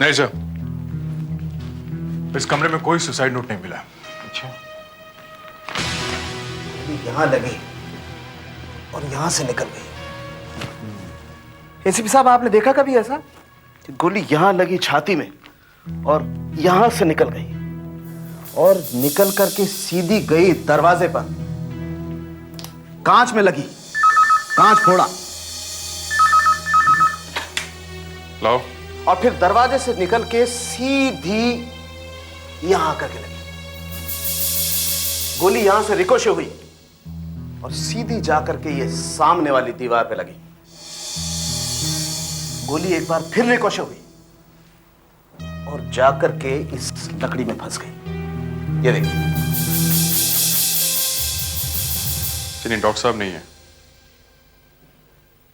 नहीं सर, इस कमरे में कोई सुसाइड नोट नहीं मिला। अच्छा, यहां लगी और यहां से निकल गई। एसीपी साहब, आपने देखा कभी ऐसा कि गोली यहां लगी छाती में और यहां से निकल गई और निकल करके सीधी गई दरवाजे पर, कांच में लगी, कांच फोड़ा लाओ। और फिर दरवाजे से निकल के सीधी यहां आकर के लगी। गोली यहां से रिकोशे हुई और सीधी जाकर के ये सामने वाली दीवार पे लगी। गोली एक बार फिर रिकोशे हुई और जाकर के इस लकड़ी में फंस गई। ये देखिए। नहीं, डॉक्टर साहब नहीं है।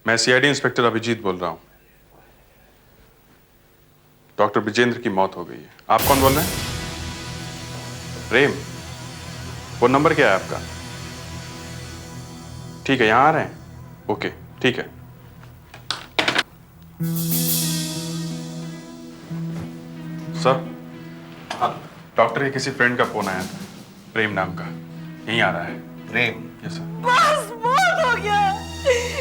मैं सीआईडी इंस्पेक्टर अभिजीत बोल रहा हूं। डॉक्टर विजेंद्र की मौत हो गई है। आप कौन बोल रहे हैं? प्रेम। फोन नंबर क्या है आपका? ठीक है, यहां आ रहे हैं। ओके, ठीक है। सर, डॉक्टर के किसी फ्रेंड का फोन आया था, प्रेम नाम का। यहीं आ रहा है। प्रेम? Yes sir. बस बहुत हो गया।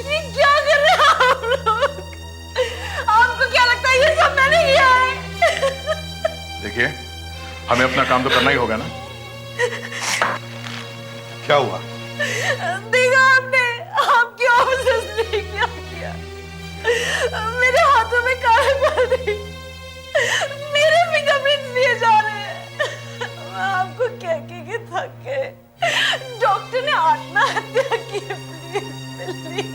ये क्या कर रहे हैं आप लोग? आपको क्या लगता है ये सब मैंने किया है? देखिए, हमें अपना काम तो करना ही होगा ना। क्या हुआ? देखा आपने, आपकी ऑफिसर्स ने क्या किया? मेरे हाथों में काले पड़े, मेरे फिंगरप्रिंट्स लिए जा रहे हैं। मैं आपको कह के थक गए। डॉक्टर ने आत्महत्या की। प्लीज।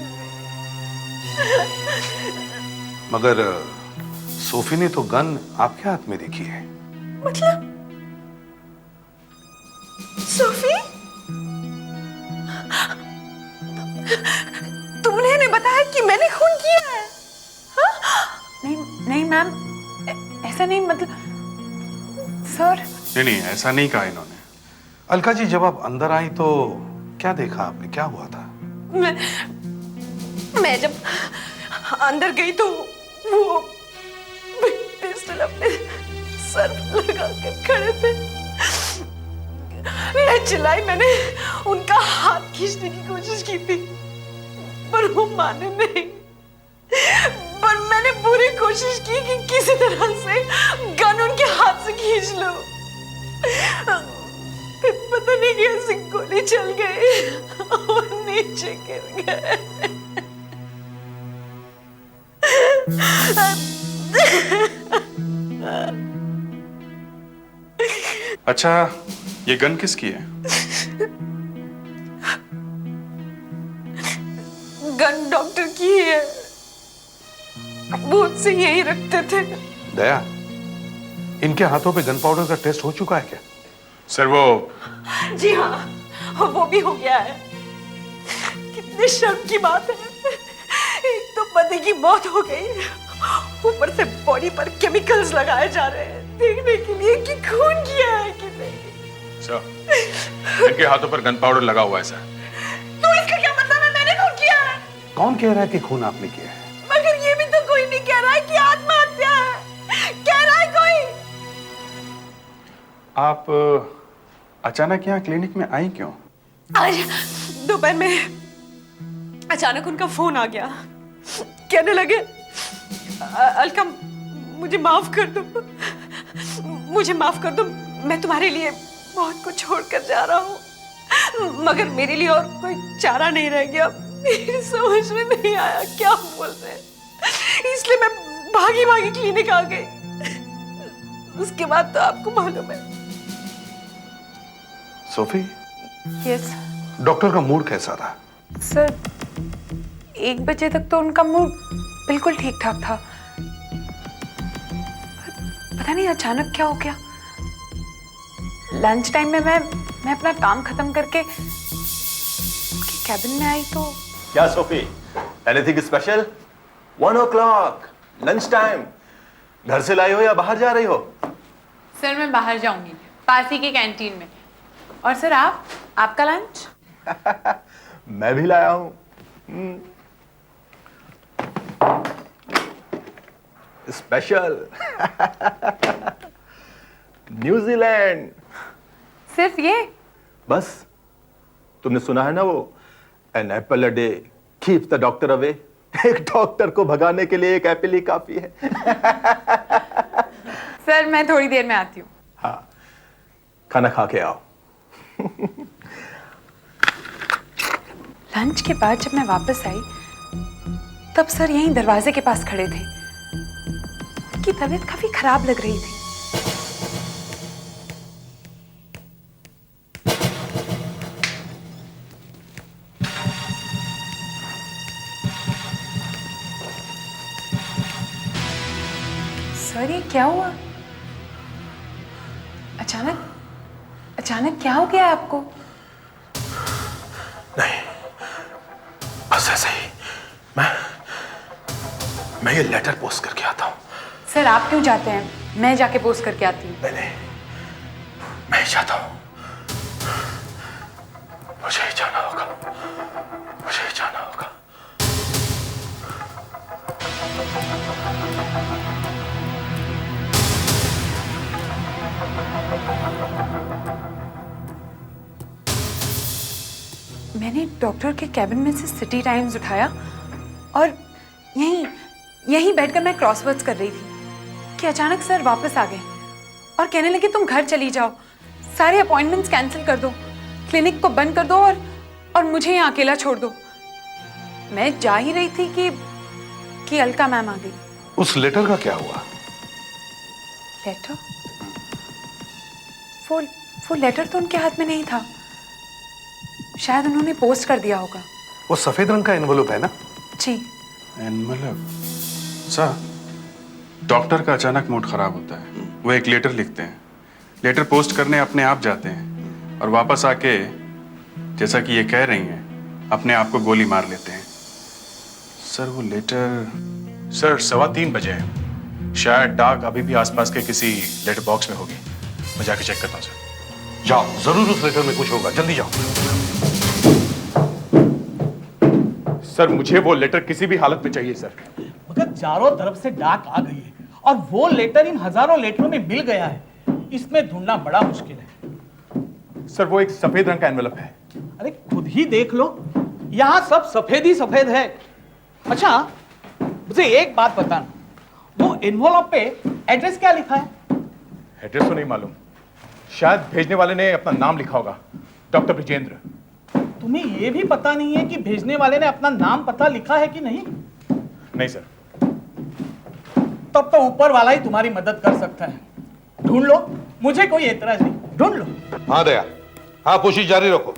मगर सोफी ने तो गन आपके हाथ में देखी है। मतलब सोफी, तुमने नहीं बताया कि मैंने खून किया है? हा? नहीं नहीं मैम, ऐसा नहीं, मतलब सर। नहीं, ऐसा नहीं कहा इन्होंने। अलका जी, जब आप अंदर आई तो क्या देखा आपने? क्या हुआ था? मैं जब अंदर गई तो वो पिस्टल अपने सर पर लगा कर खड़े थे। मैं चिल्लाई, मैंने उनका हाथ खींचने की कोशिश की थी पर वो माने नहीं। पर मैंने पूरी कोशिश की कि किसी तरह से गन उनके हाथ से खींच लो। फिर पता नहीं कैसे गोली चल गई और नीचे गिर गए। अच्छा, ये गन किसकी है? गन डॉक्टर की है, वो उससे यही रखते थे। दया, इनके हाथों पे गन पाउडर का टेस्ट हो चुका है क्या? सर वो जी हाँ, वो भी हो गया है। कितने शर्म की बात है, एक तो पति की मौत हो गई, ऊपर से बॉडी पर केमिकल्स लगाए जा रहे हैं देखने के लिए कि खून किया है कि नहीं। सर, इनके हाथों पर गन पाउडर लगा हुआ है सर। तो इसका क्या मतलब है मैंने खून किया है? कौन कह रहा है कि खून आपने किया है? मगर ये भी तो कोई नहीं कह रहा है कि आत्महत्या है। कह रहा है कोई। आप अचानक यहाँ क्लिनिक में आई क्यों? आज दोपहर में अचानक उनका फोन आ गया। कहने लगे, अलका मुझे माफ कर दो, मुझे माफ कर दो, मैं तुम्हारे लिए बहुत कुछ छोड़कर जा रहा हूँ, मगर मेरे लिए और कोई चारा नहीं रह गया। मेरी समझ में नहीं आया क्या बोल रहे हैं, इसलिए मैं भागी भागी क्लिनिक आ गई। उसके बाद तो आपको मालूम है। सोफी, यस डॉक्टर का मूड कैसा था? सर, 1 बजे तक तो उनका मूड बिल्कुल ठीक ठाक था। पता नहीं अचानक क्या हो गया। लंच टाइम में मैं अपना काम खत्म करके उनके कैबिन में आई तो। क्या Sophie, anything special? 1 o'clock, lunch time. घर से लाई हो या बाहर जा रही हो? सर मैं बाहर जाऊंगी, पास ही के कैंटीन में। और सर आपका लंच? मैं भी लाया हूं। Special New Zealand. सिर्फ ये? बस तुमने सुना है ना वो an apple a day keeps the doctor away. एक डॉक्टर को भगाने के लिए एक एप्पल ही काफी है। सर मैं थोड़ी देर में आती हूँ। हाँ, खाना खा के आओ। लंच के बाद जब मैं वापस आई तब सर यहीं दरवाजे के पास खड़े थे। उनकी तबीयत काफी खराब लग रही थी। सर ये क्या हुआ? अचानक क्या हो गया आपको? नहीं, बस ऐसे ही मैं ये लेटर पोस्ट करके आता हूँ। सर आप क्यों जाते हैं? मैं जाके पोस्ट करके आती हूँ। नहीं, मैं ही जाता हूँ। मुझे ही जाना होगा। मैंने डॉक्टर के कैबिन में से सिटी टाइम्स उठाया और यहीं बैठकर मैं क्रॉसवर्ड्स कर रही थी कि अचानक सर वापस आ गए और कहने लगे तुम घर चली जाओ, सारे अपॉइंटमेंट्स कैंसिल कर दो, क्लिनिक को बंद कर दो और मुझे यहाँ अकेला छोड़ दो। मैं जा ही रही थी कि अलका मैम आ गई। उस लेटर का क्या हुआ? लेटर? वो लेटर तो उनके हाथ में नहीं था, शायद उन्होंने पोस्ट कर दिया होगा। वो सफेद रंग का एनवलप है ना? जी। एनवलप? सर, डॉक्टर का अचानक मूड खराब होता है, वो एक लेटर लिखते हैं, लेटर पोस्ट करने अपने आप जाते हैं और वापस आके जैसा कि ये कह रही हैं अपने आप को गोली मार लेते हैं। सर वो लेटर? सर 3:15 बजे है, शायद डाक अभी भी आसपास के किसी लेटर बॉक्स में होगी। मैं जाके चेक करता हूँ सर। जाओ, जरूर उस लेटर में कुछ होगा, जल्दी जाओ। सर मुझे वो लेटर किसी भी हालत में चाहिए सर। मगर चारों तरफ से डाक आ गई है और वो लेटर इन हजारों लेटरों में मिल गया है, इसमें ढूंढना बड़ा मुश्किल है। सर वो एक सफेद रंग का एनवलप है। अरे खुद ही देख लो, यहाँ सब सफेद ही सफेद है। अच्छा मुझे एक बात बताना, वो एनवलप पे एड्रेस क्या लिखा है? एड्रेस तो नहीं मालूम, शायद भेजने वाले ने अपना नाम लिखा होगा, डॉक्टर ब्रिजेंद्र। तुम्हें ये भी पता नहीं है कि भेजने वाले ने अपना नाम पता लिखा है कि नहीं? नहीं सर। तब तो ऊपर वाला ही तुम्हारी मदद कर सकता है। ढूंढ लो, मुझे कोई एतराज नहीं, ढूंढ लो। हाँ दया, हाँ कोशिश जारी रखो।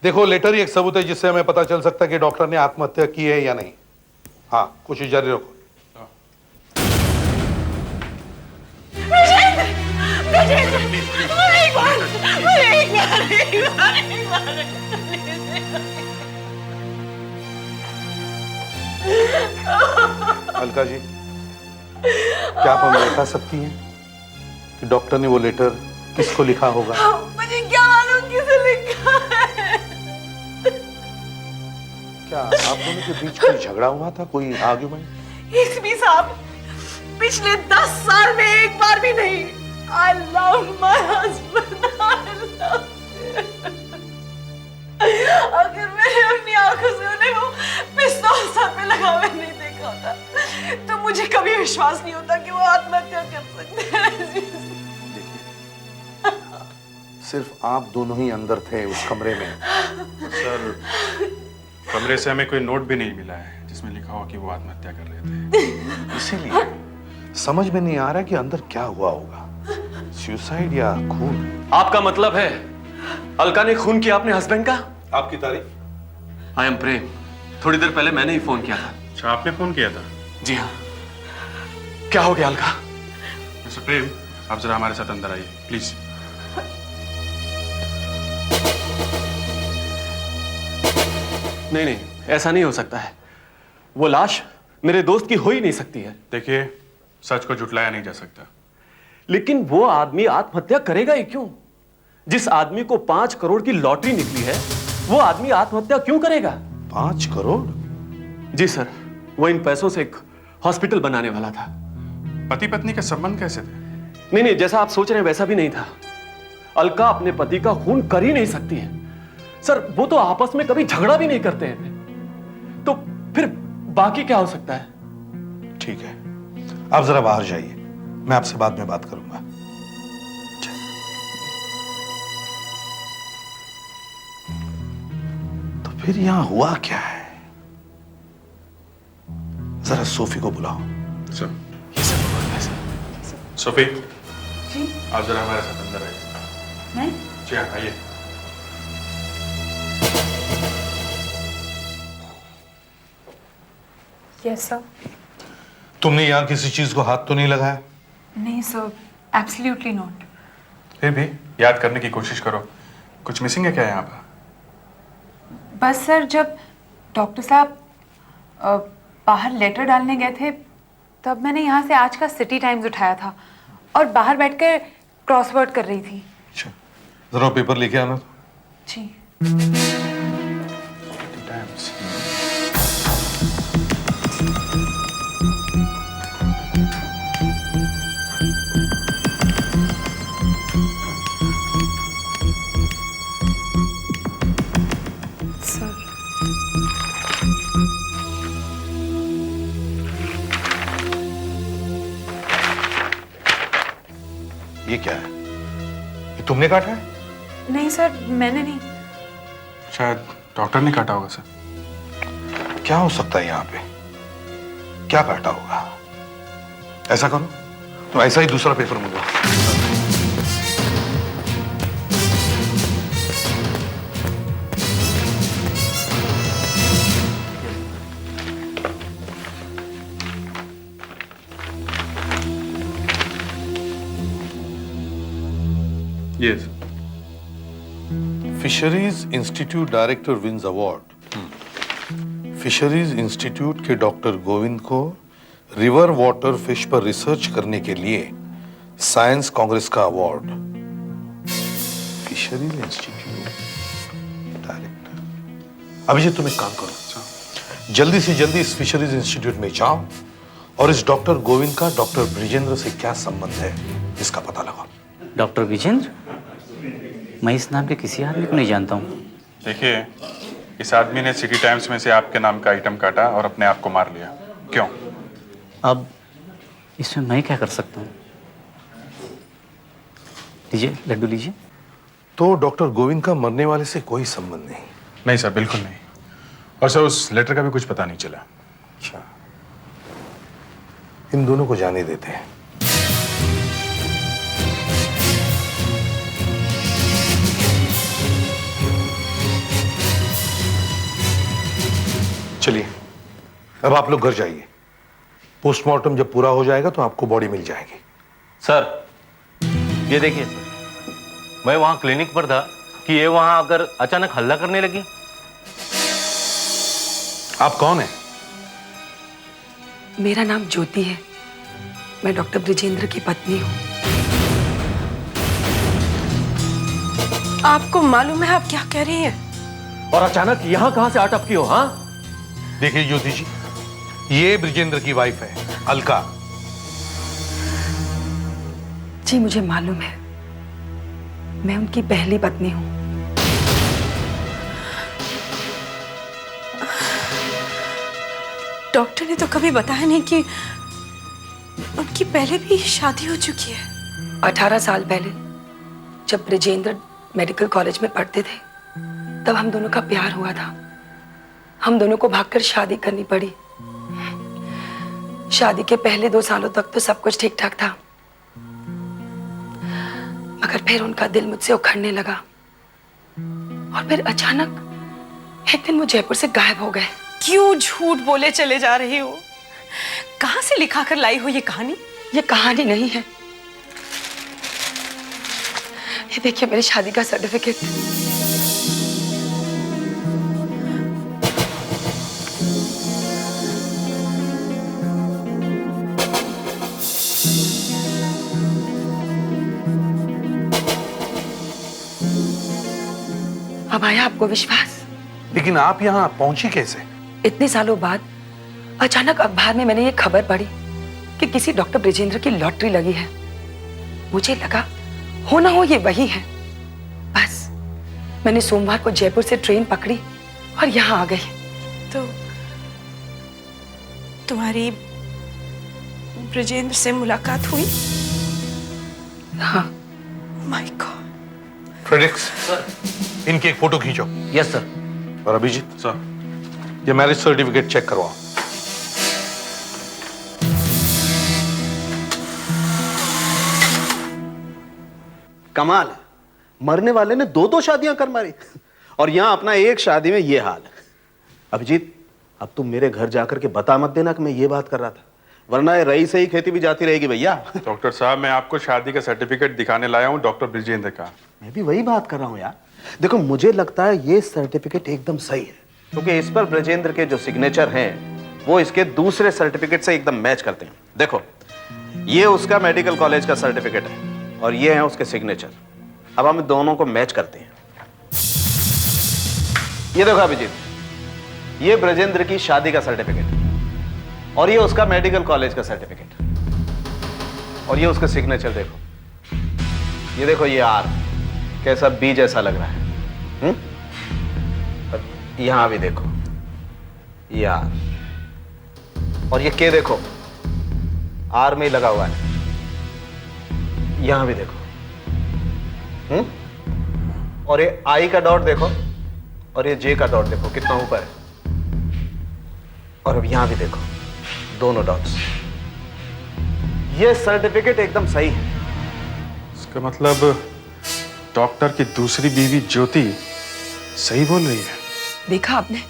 देखो लेटर ही एक सबूत है जिससे हमें पता चल सकता है कि डॉक्टर ने आत्महत्या की है या नहीं। हाँ कोशिश जारी रखो। अलका जी, क्या आप हमें बता सकती हैं कि डॉक्टर ने वो लेटर किसको लिखा होगा? मुझे क्या मालूम किसे लिखा है। क्या आप दोनों के बीच कोई झगड़ा हुआ था, कोई आर्ग्यूमेंट? इसमी साहब, पिछले 10 साल में एक बार भी नहीं। I love my husband. I love him. अगर मैंने अपनी आंखों से उन्हें वो पिस्तौल सर पे लगा हुआ नहीं देखा होता तो मुझे कभी विश्वास नहीं होता कि वो आत्महत्या कर सकते हैं। सिर्फ आप दोनों ही अंदर थे उस कमरे में। सर कमरे से हमें कोई नोट भी नहीं मिला है जिसमें लिखा हो कि वो आत्महत्या कर रहे थे। इसीलिए समझ में नहीं आ रहा कि अंदर क्या हुआ होगा, सुसाइड या खून। आपका मतलब है अलका ने खून किया अपने हस्बैंड का? आपकी तारीफ? आई एम प्रेम, थोड़ी देर पहले मैंने ही फोन किया था। अच्छा आपने फोन किया था? जी हाँ। क्या हो गया अलका? मिस्टर प्रेम, आप जरा हमारे साथ अंदर आइए प्लीज। नहीं, ऐसा नहीं हो सकता है। वो लाश मेरे दोस्त की हो ही नहीं सकती है। देखिए, सच को झुटलाया नहीं जा सकता। लेकिन वो आदमी आत्महत्या करेगा ही क्यों? जिस आदमी को 5 करोड़ की लॉटरी निकली है, वो आदमी आत्महत्या क्यों करेगा? 5 करोड़? जी सर, वो इन पैसों से एक हॉस्पिटल बनाने वाला था। पति पत्नी का संबंध कैसे थे? नहीं नहीं, जैसा आप सोच रहे हैं वैसा भी नहीं था। अलका अपने पति का खून कर ही नहीं सकती है सर। वो तो आपस में कभी झगड़ा भी नहीं करते हैं, तो फिर बाकी क्या हो सकता है? ठीक है, आप जरा बाहर जाइए, मैं आपसे बाद में बात करूंगा। तो फिर यहां हुआ क्या है? जरा सोफी को बुलाओ। सर, ये सब हुआ कैसे? सोफी, जी आप जरा हमारे साथ अंदर आइए। नहीं जी हाँ, आइए। Yes sir. तुमने यहां किसी चीज को हाथ तो नहीं लगाया? नहीं सर, एब्सोल्युटली नॉट। फिर भी याद करने की कोशिश करो, कुछ मिसिंग है क्या यहाँ पर? बस सर, जब डॉक्टर साहब बाहर लेटर डालने गए थे तब मैंने यहाँ से आज का सिटी टाइम्स उठाया था और बाहर बैठकर क्रॉसवर्ड कर रही थी। अच्छा, जरा पेपर लेके आना। जी। टाइम्स। सर ये क्या है? ये तुमने काटा है? नहीं सर, मैंने नहीं। शायद डॉक्टर ने काटा होगा सर। क्या हो सकता है यहाँ पे? क्या काटा होगा? ऐसा करो, तो ऐसा ही दूसरा पेपर मंगवाओ। Yes. Fisheries institute director wins award. Fisheries institute के डॉक्टर गोविंद को रिवर वाटर फिश पर रिसर्च करने के लिए साइंस कांग्रेस का award. Fisheries institute director. Abhijeet, तुम एक काम करो, जल्दी से जल्दी इस फिशरीज इंस्टीट्यूट में जाओ और इस डॉक्टर गोविंद का डॉक्टर ब्रिजेंद्र से क्या संबंध है इसका पता लगाओ। डॉक्टर विजेंद्र? मैं इस नाम के किसी आदमी को नहीं जानता हूँ। देखिए, इस आदमी ने सिटी टाइम्स में से आपके नाम का आइटम काटा और अपने आप को मार लिया। क्यों? अब इसमें मैं क्या कर सकता हूँ? लीजिए, लड्डू लीजिए। तो डॉक्टर गोविंद का मरने वाले से कोई संबंध नहीं? नहीं सर, बिल्कुल नहीं। और सर, उस लेटर का भी कुछ पता नहीं चला। अच्छा, इन दोनों को जाने देते हैं। चलिए, अब आप लोग घर जाइए। पोस्टमार्टम जब पूरा हो जाएगा तो आपको बॉडी मिल जाएगी। सर, ये देखिए सर, मैं वहां क्लिनिक पर था कि ये वहां आकर अचानक हल्ला करने लगी। आप कौन हैं? मेरा नाम ज्योति है। मैं डॉक्टर ब्रिजेंद्र की पत्नी हूँ। आपको मालूम है आप क्या कह रही हैं? और अचानक यहाँ कहाँ से अटपकी हो? हाँ, देखिए ज्योति जी, ये ब्रिजेंद्र की वाइफ है अलका। जी मुझे मालूम है, मैं उनकी पहली पत्नी हूँ। डॉक्टर ने तो कभी बताया नहीं कि उनकी पहले भी शादी हो चुकी है। 18 साल पहले जब ब्रिजेंद्र मेडिकल कॉलेज में पढ़ते थे तब हम दोनों का प्यार हुआ था। हम दोनों को भागकर शादी करनी पड़ी। शादी के पहले 2 सालों तक तो सब कुछ ठीक ठाक था, मगर फिर उनका दिल मुझसे उखड़ने लगा और फिर अचानक एक दिन वो जयपुर से गायब हो गए। क्यों झूठ बोले चले जा रही हो? कहां से लिखा कर लाई हो ये कहानी? ये कहानी नहीं है, ये देखिए मेरी शादी का सर्टिफिकेट। अब आया आपको विश्वास? लेकिन आप यहाँ पहुंची कैसे? इतने सालों बाद अचानक अखबार में मैंने ये खबर पढ़ी कि किसी डॉक्टर ब्रिजेंद्र की लॉटरी लगी है। मुझे लगा हो ना हो ये वही है। बस मैंने सोमवार को जयपुर से ट्रेन पकड़ी और यहाँ आ गई। तो तुम्हारी ब्रिजेंद्र से मुलाकात हुई? हाँ। My God. फ्रेडरिक्स, इनकी एक फोटो खींचो। Yes sir. और अभिजीत सर, ये मैरिज सर्टिफिकेट चेक करवाओ। कमाल है, मरने वाले ने 2-2 शादियां कर मारी और यहां अपना एक शादी में ये हाल है। अभिजीत, अब तुम मेरे घर जाकर के बता मत देना कि मैं ये बात कर रहा था, वरना ये रही से ही खेती भी जाती रहेगी भैया। डॉक्टर साहब, मैं आपको शादी का सर्टिफिकेट दिखाने लाया हूँ डॉक्टर ब्रिजेंद्र का। मैं भी वही बात कर रहा हूं यार। देखो, मुझे लगता है ये सर्टिफिकेट एकदम सही है, क्योंकि इस पर ब्रजेंद्र के जो सिग्नेचर हैं वो इसके दूसरे सर्टिफिकेट से एकदम मैच करते हैं। देखो, ये उसका मेडिकल कॉलेज का सर्टिफिकेट है और ये है उसके सिग्नेचर। अब हम दोनों को मैच करते हैं। ये देखो अभिजीत, ये ब्रजेंद्र की शादी का सर्टिफिकेट और ये उसका मेडिकल कॉलेज का सर्टिफिकेट और ये उसका सिग्नेचर। देखो, ये देखो, ये आर कैसा बी जैसा लग रहा है। यहां भी देखो, ये आर, और ये के देखो, आर में ही लगा हुआ है। यहां भी देखो, और ये आई का डॉट देखो और ये जे का डॉट देखो कितना ऊपर है। और अब यहां भी देखो, दोनों डॉट्स। ये सर्टिफिकेट एकदम सही है। इसका मतलब डॉक्टर की दूसरी बीवी ज्योति सही बोल रही है। देखा आपने,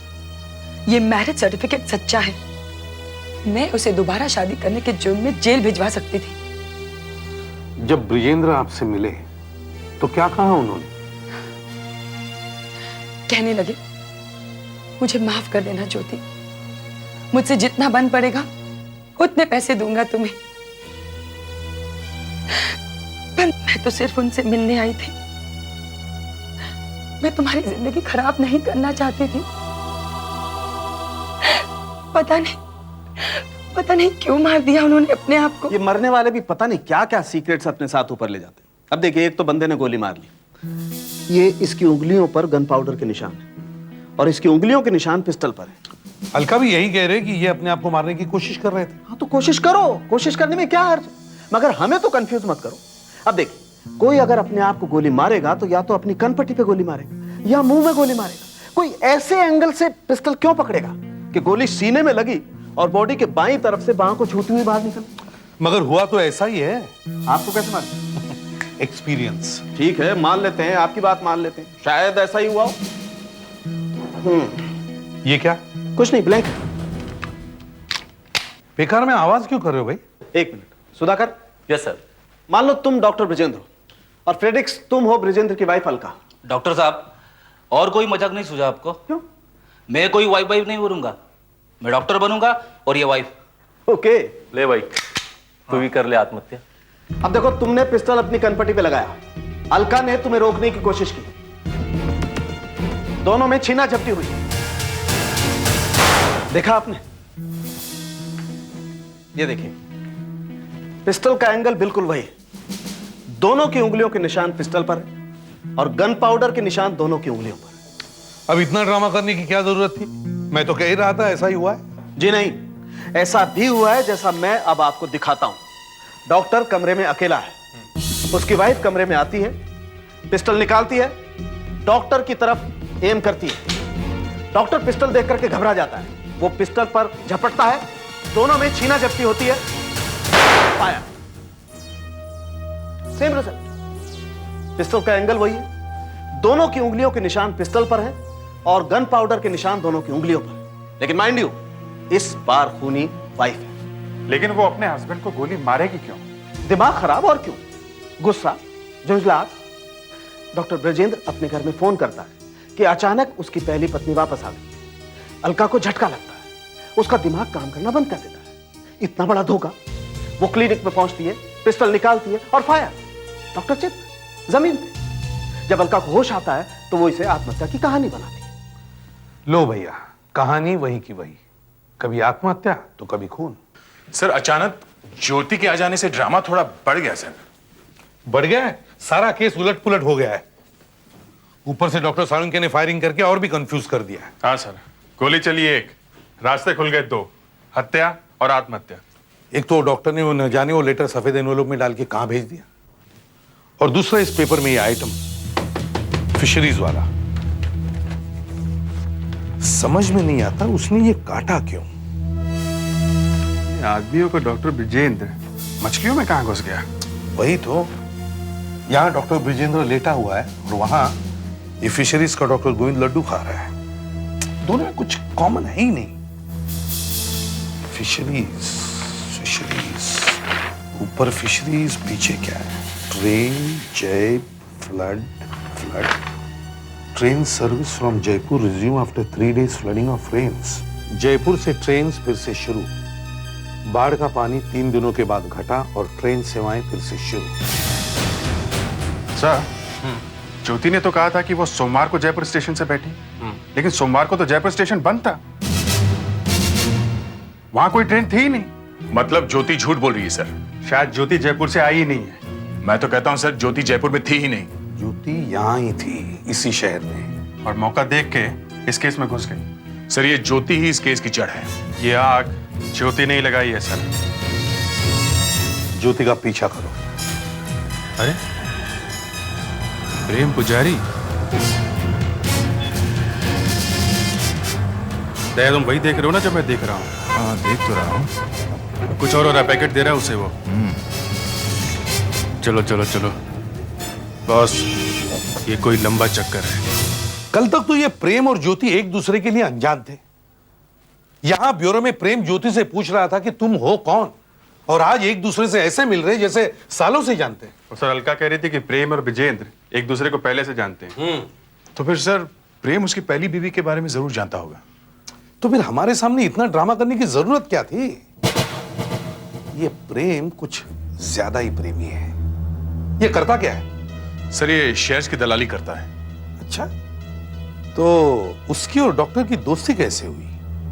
ये मैरिज सर्टिफिकेट सच्चा है। मैं उसे दोबारा शादी करने के जुर्म में जेल भिजवा सकती थी। जब ब्रिजेंद्र आपसे मिले तो क्या कहा उन्होंने? कहने लगे, मुझे माफ कर देना ज्योति, मुझसे जितना बन पड़ेगा उतने पैसे दूंगा तुम्हें। पर मैं तो सिर्फ उनसे मिलने आई थी। मैं तुम्हारी जिंदगी खराब नहीं करना चाहती थी। पता नहीं क्यों मार दिया उन्होंने अपने आप को। ये मरने वाले भी पता नहीं क्या क्या सीक्रेट्स अपने साथ ऊपर ले जाते हैं। अब देखिए, एक तो बंदे ने गोली मार ली, ये इसकी उंगलियों पर गन पाउडर के निशान है और इसकी उंगलियों के निशान पिस्टल पर है। अलका भी यही कह रहे कि ये अपने आप को मारने की कोशिश कर रहे थे। हाँ, तो कोशिश करो, कोशिश करने में क्या हर्ज, मगर हमें तो कंफ्यूज मत करो। अब देखिए, कोई अगर अपने आप को गोली मारेगा तो या तो अपनी कनपट्टी पे गोली मारेगा या मुंह में गोली मारेगा। कोई ऐसे एंगल से पिस्टल क्यों पकड़ेगा कि गोली सीने में लगी और बॉडी के बाईं तरफ से बाह को छूती हुई बाहर निकल। मगर हुआ तो ऐसा ही है। आपको कैसे मालूम? एक्सपीरियंस। ठीक है, मान लेते हैं, आपकी बात मान लेते हैं, शायद ऐसा ही हुआ हो। ये क्या? कुछ नहीं, ब्लैंक। बेकार में आवाज क्यों कर रहे हो भाई? एक मिनट, सुधाकर। Yes sir. मान लो तुम डॉक्टर ब्रिजेंद्र हो और फ्रेडरिक्स तुम हो ब्रिजेंद्र की वाइफ अलका। डॉक्टर साहब, और कोई मजाक नहीं सूझा आपको? क्यों? मैं कोई वाइफ नहीं बनूंगा, मैं डॉक्टर बनूंगा और ये वाइफ। ओके। ले भाई, तू भी कर ले आत्महत्या। अब देखो, तुमने पिस्टल अपनी कनपट्टी पे लगाया, अलका ने तुम्हें रोकने की कोशिश की, दोनों में छीना झपटी हुई। देखा आपने? ये देखिए, पिस्टल का एंगल बिल्कुल वही है। दोनों की उंगलियों के निशान पिस्टल पर है और गन पाउडर के निशान दोनों की उंगलियों पर है। अब इतना ड्रामा करने की क्या जरूरत थी? मैं तो कह ही रहा था ऐसा ही हुआ है। जी नहीं, ऐसा भी हुआ है जैसा मैं अब आपको दिखाता हूं। डॉक्टर कमरे में अकेला है, उसकी वाइफ कमरे में आती है, पिस्टल निकालती है, डॉक्टर की तरफ एम करती है। डॉक्टर पिस्टल देख करके घबरा जाता है, वो पिस्टल पर झपटता है, दोनों में छीना झपटी होती है, फायर। Same result. पिस्टल का एंगल वही है, दोनों की उंगलियों के निशान पिस्टल पर है और गन पाउडर के निशान दोनों की उंगलियों पर। लेकिन माइंड यू, इस बार खूनी वाइफ है। लेकिन वो अपने हस्बैंड को गोली मारेगी क्यों? दिमाग खराब और क्यों? गुस्सा, झुंझलाहट। डॉक्टर ब्रजेंद्र अपने घर में फोन करता है कि अचानक उसकी पहली पत्नी वापस आ गई। अलका को झटका लगता है, उसका दिमाग काम करना बंद कर देता है। इतना बड़ा धोखा। वो क्लिनिक में पहुंचती है, पिस्टल निकालती है और फायर। डॉक्टर चित जमीन पे। जब अलका को होश आता है तो वो इसे आत्महत्या की कहानी बनाती है। लो भैया, कहानी वही की वही, कभी आत्महत्या तो कभी खून। सर, अचानक ज्योति के आ जाने से ड्रामा थोड़ा बढ़ गया सर। बढ़ गया है, सारा केस उलट पुलट हो गया है। ऊपर से डॉक्टर साळुंखे ने फायरिंग करके और भी कंफ्यूज कर दिया है। हाँ सर, गोली चली एक, रास्ते खुल गए दो, हत्या और आत्महत्या। एक तो डॉक्टर ने वो न जाने वो लेटर सफेद एनवेलप में डाल के कहां भेज दिया, और दूसरा इस पेपर में ये आइटम फिशरीज वाला। समझ में नहीं आता उसने ये काटा क्यों। आदमियों को डॉक्टर ब्रिजेंद्र मछलियों में कहां घुस गया? वही तो, यहां डॉक्टर ब्रिजेंद्र लेटा हुआ है और वहां ये फिशरीज का डॉक्टर गोविंद लड्डू खा रहा है। दोनों में कुछ कॉमन है ही नहीं। फिशरीज फिशरीज, ऊपर फिशरीज, पीछे क्या है? ट्रेन, जय, flood, flood. Train service from Jaipur resume after 3 days flooding of rains. Jaipur से ट्रेन फिर से शुरू। बाढ़ का पानी 3 दिनों के बाद घटा और ट्रेन सेवाएं फिर से शुरू। सर, ज्योति ने तो कहा था कि वो सोमवार को जयपुर स्टेशन से बैठी, लेकिन सोमवार को तो जयपुर स्टेशन बंद था, वहां कोई ट्रेन थी ही नहीं। मतलब ज्योति झूठ बोल रही है सर? शायद ज्योति जयपुर से आई ही नहीं है। मैं तो कहता हूं सर, ज्योति जयपुर में थी ही नहीं। ज्योति यहां ही थी, इसी शहर में, और मौका देख के इस केस में घुस गई। सर, ये ज्योति ही इस केस की जड़ है। ये आग ज्योति नहीं लगाई है सर। ज्योति का पीछा करो। अरे प्रेम पुजारी, दया तुम वही देख रहे हो ना जो मैं देख रहा हूँ? हाँ, देख तो रहा हूँ। कुछ और हो रहा है, पैकेट दे रहा है उसे वो। चलो चलो चलो बॉस, ये कोई लंबा चक्कर है। कल तक तो ये प्रेम और ज्योति एक दूसरे के लिए अनजान थे। यहां ब्यूरो में प्रेम ज्योति से पूछ रहा था कि तुम हो कौन, और आज एक दूसरे से ऐसे मिल रहे जैसे सालों से जानते हैं। और सर, अलका कह रही थी कि प्रेम और विजेंद्र एक दूसरे को पहले से जानते हैं। तो फिर सर, प्रेम उसकी पहली बीवी के बारे में जरूर जानता होगा। तो फिर हमारे सामने इतना ड्रामा करने की जरूरत क्या थी? ये प्रेम कुछ ज्यादा ही प्रेमी है। ये करता क्या है? सर, ये शेयर्स की दलाली करता है। अच्छा, तो उसकी और डॉक्टर की दोस्ती कैसे हुई?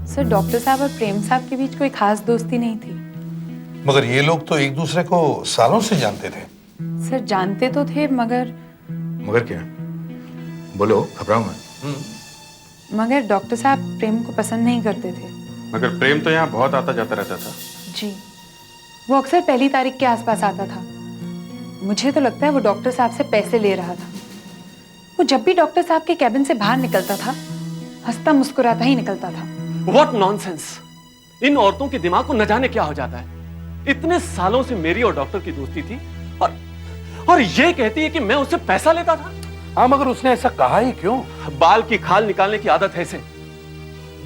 सर, डॉक्टर साहब और प्रेम साहब के बीच कोई खास दोस्ती नहीं थी। मगर ये लोग तो एक दूसरे को सालों से जानते थे। सर, जानते तो थे मगर क्या? बोलो, घबराओ मत। मगर डॉक्टर साहब प्रेम को पसंद नहीं करते थे। मगर प्रेम तो यहाँ बहुत आता जाता रहता था। जी, वो अक्सर पहली तारीख के आसपास आता था। मुझे तो लगता है वो डॉक्टर साहब से पैसे ले रहा था। वो जब भी डॉक्टर साहब के कैबिन से बाहर निकलता था, हंसता मुस्कुराता ही निकलता था। What nonsense! इन औरतों के दिमाग को न जाने क्या हो जाता है। इतने सालों से मेरी और डॉक्टर की दोस्ती थी, और ये कहती है कि मैं उससे पैसा लेता था। हाँ, मगर उसने ऐसा कहा ही क्यों? बाल की खाल निकालने की आदत है इसे।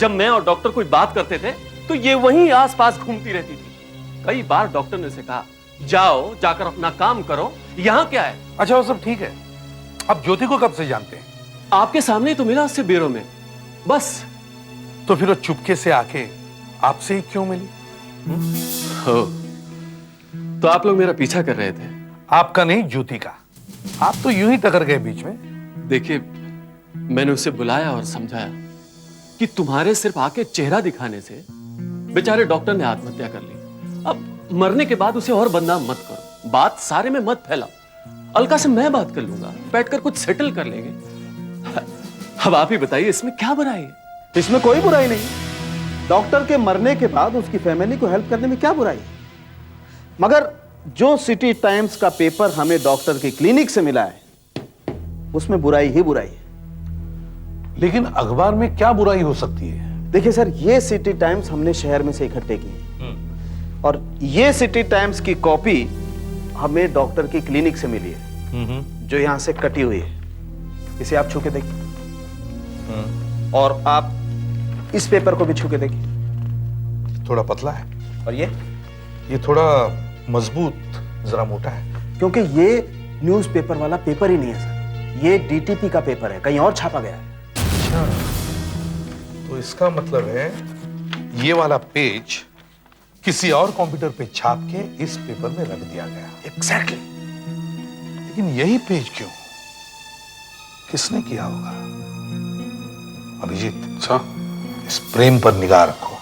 जब मैं और डॉक्टर कोई बात करते थे तो ये वहीं आसपास घूमती रहती थी। कई बार डॉक्टर ने उसे कहा, जाओ जाकर अपना काम करो, यहाँ क्या है? अच्छा, वो सब ठीक है। अब ज्योति को कब से जानते हैं? आपके सामने ही तो मिला उससे ब्यूरो में, बस। तो फिर वो चुपके से आके आपसे ही क्यों मिली? हो, तो आप लोग मेरा पीछा कर रहे थे? आपका नहीं, ज्योति का। आप तो यूं ही टकर गए बीच में। देखिए, मैंने उसे बुलाया और समझाया कि तुम्हारे सिर्फ आके चेहरा दिखाने से बेचारे डॉक्टर ने आत्महत्या कर ली। अब मरने के बाद उसे और बदनाम मत करो, बात सारे में मत फैलाओ। अलका से मैं बात कर लूंगा, बैठकर कुछ सेटल कर लेंगे। अब आप ही बताइए, इसमें क्या बुराई है? इसमें कोई बुराई नहीं। डॉक्टर के मरने के बाद उसकी फैमिली को हेल्प करने में क्या बुराई है? मगर जो सिटी टाइम्स का पेपर हमें डॉक्टर के क्लिनिक से मिला है, उसमें बुराई ही बुराई है। लेकिन अखबार में क्या बुराई हो सकती है? देखिए सर, ये सिटी टाइम्स हमने शहर में से इकट्ठे की है, और ये सिटी टाइम्स की कॉपी हमें डॉक्टर की क्लिनिक से मिली है, जो यहां से कटी हुई है। इसे आप छू के देखिए, और आप इस पेपर को भी छू के देखिए। थोड़ा पतला है, और ये थोड़ा मजबूत, जरा मोटा है। क्योंकि ये न्यूज़पेपर वाला पेपर ही नहीं है सर, ये डीटीपी का पेपर है, कहीं और छापा गया है। अच्छा, तो इसका मतलब है ये वाला पेज किसी और कंप्यूटर पे छाप के इस पेपर में रख दिया गया। एग्जैक्टली। लेकिन यही पेज क्यों? किसने किया होगा? अभिजीत, इस प्रेम पर निगाह रखो।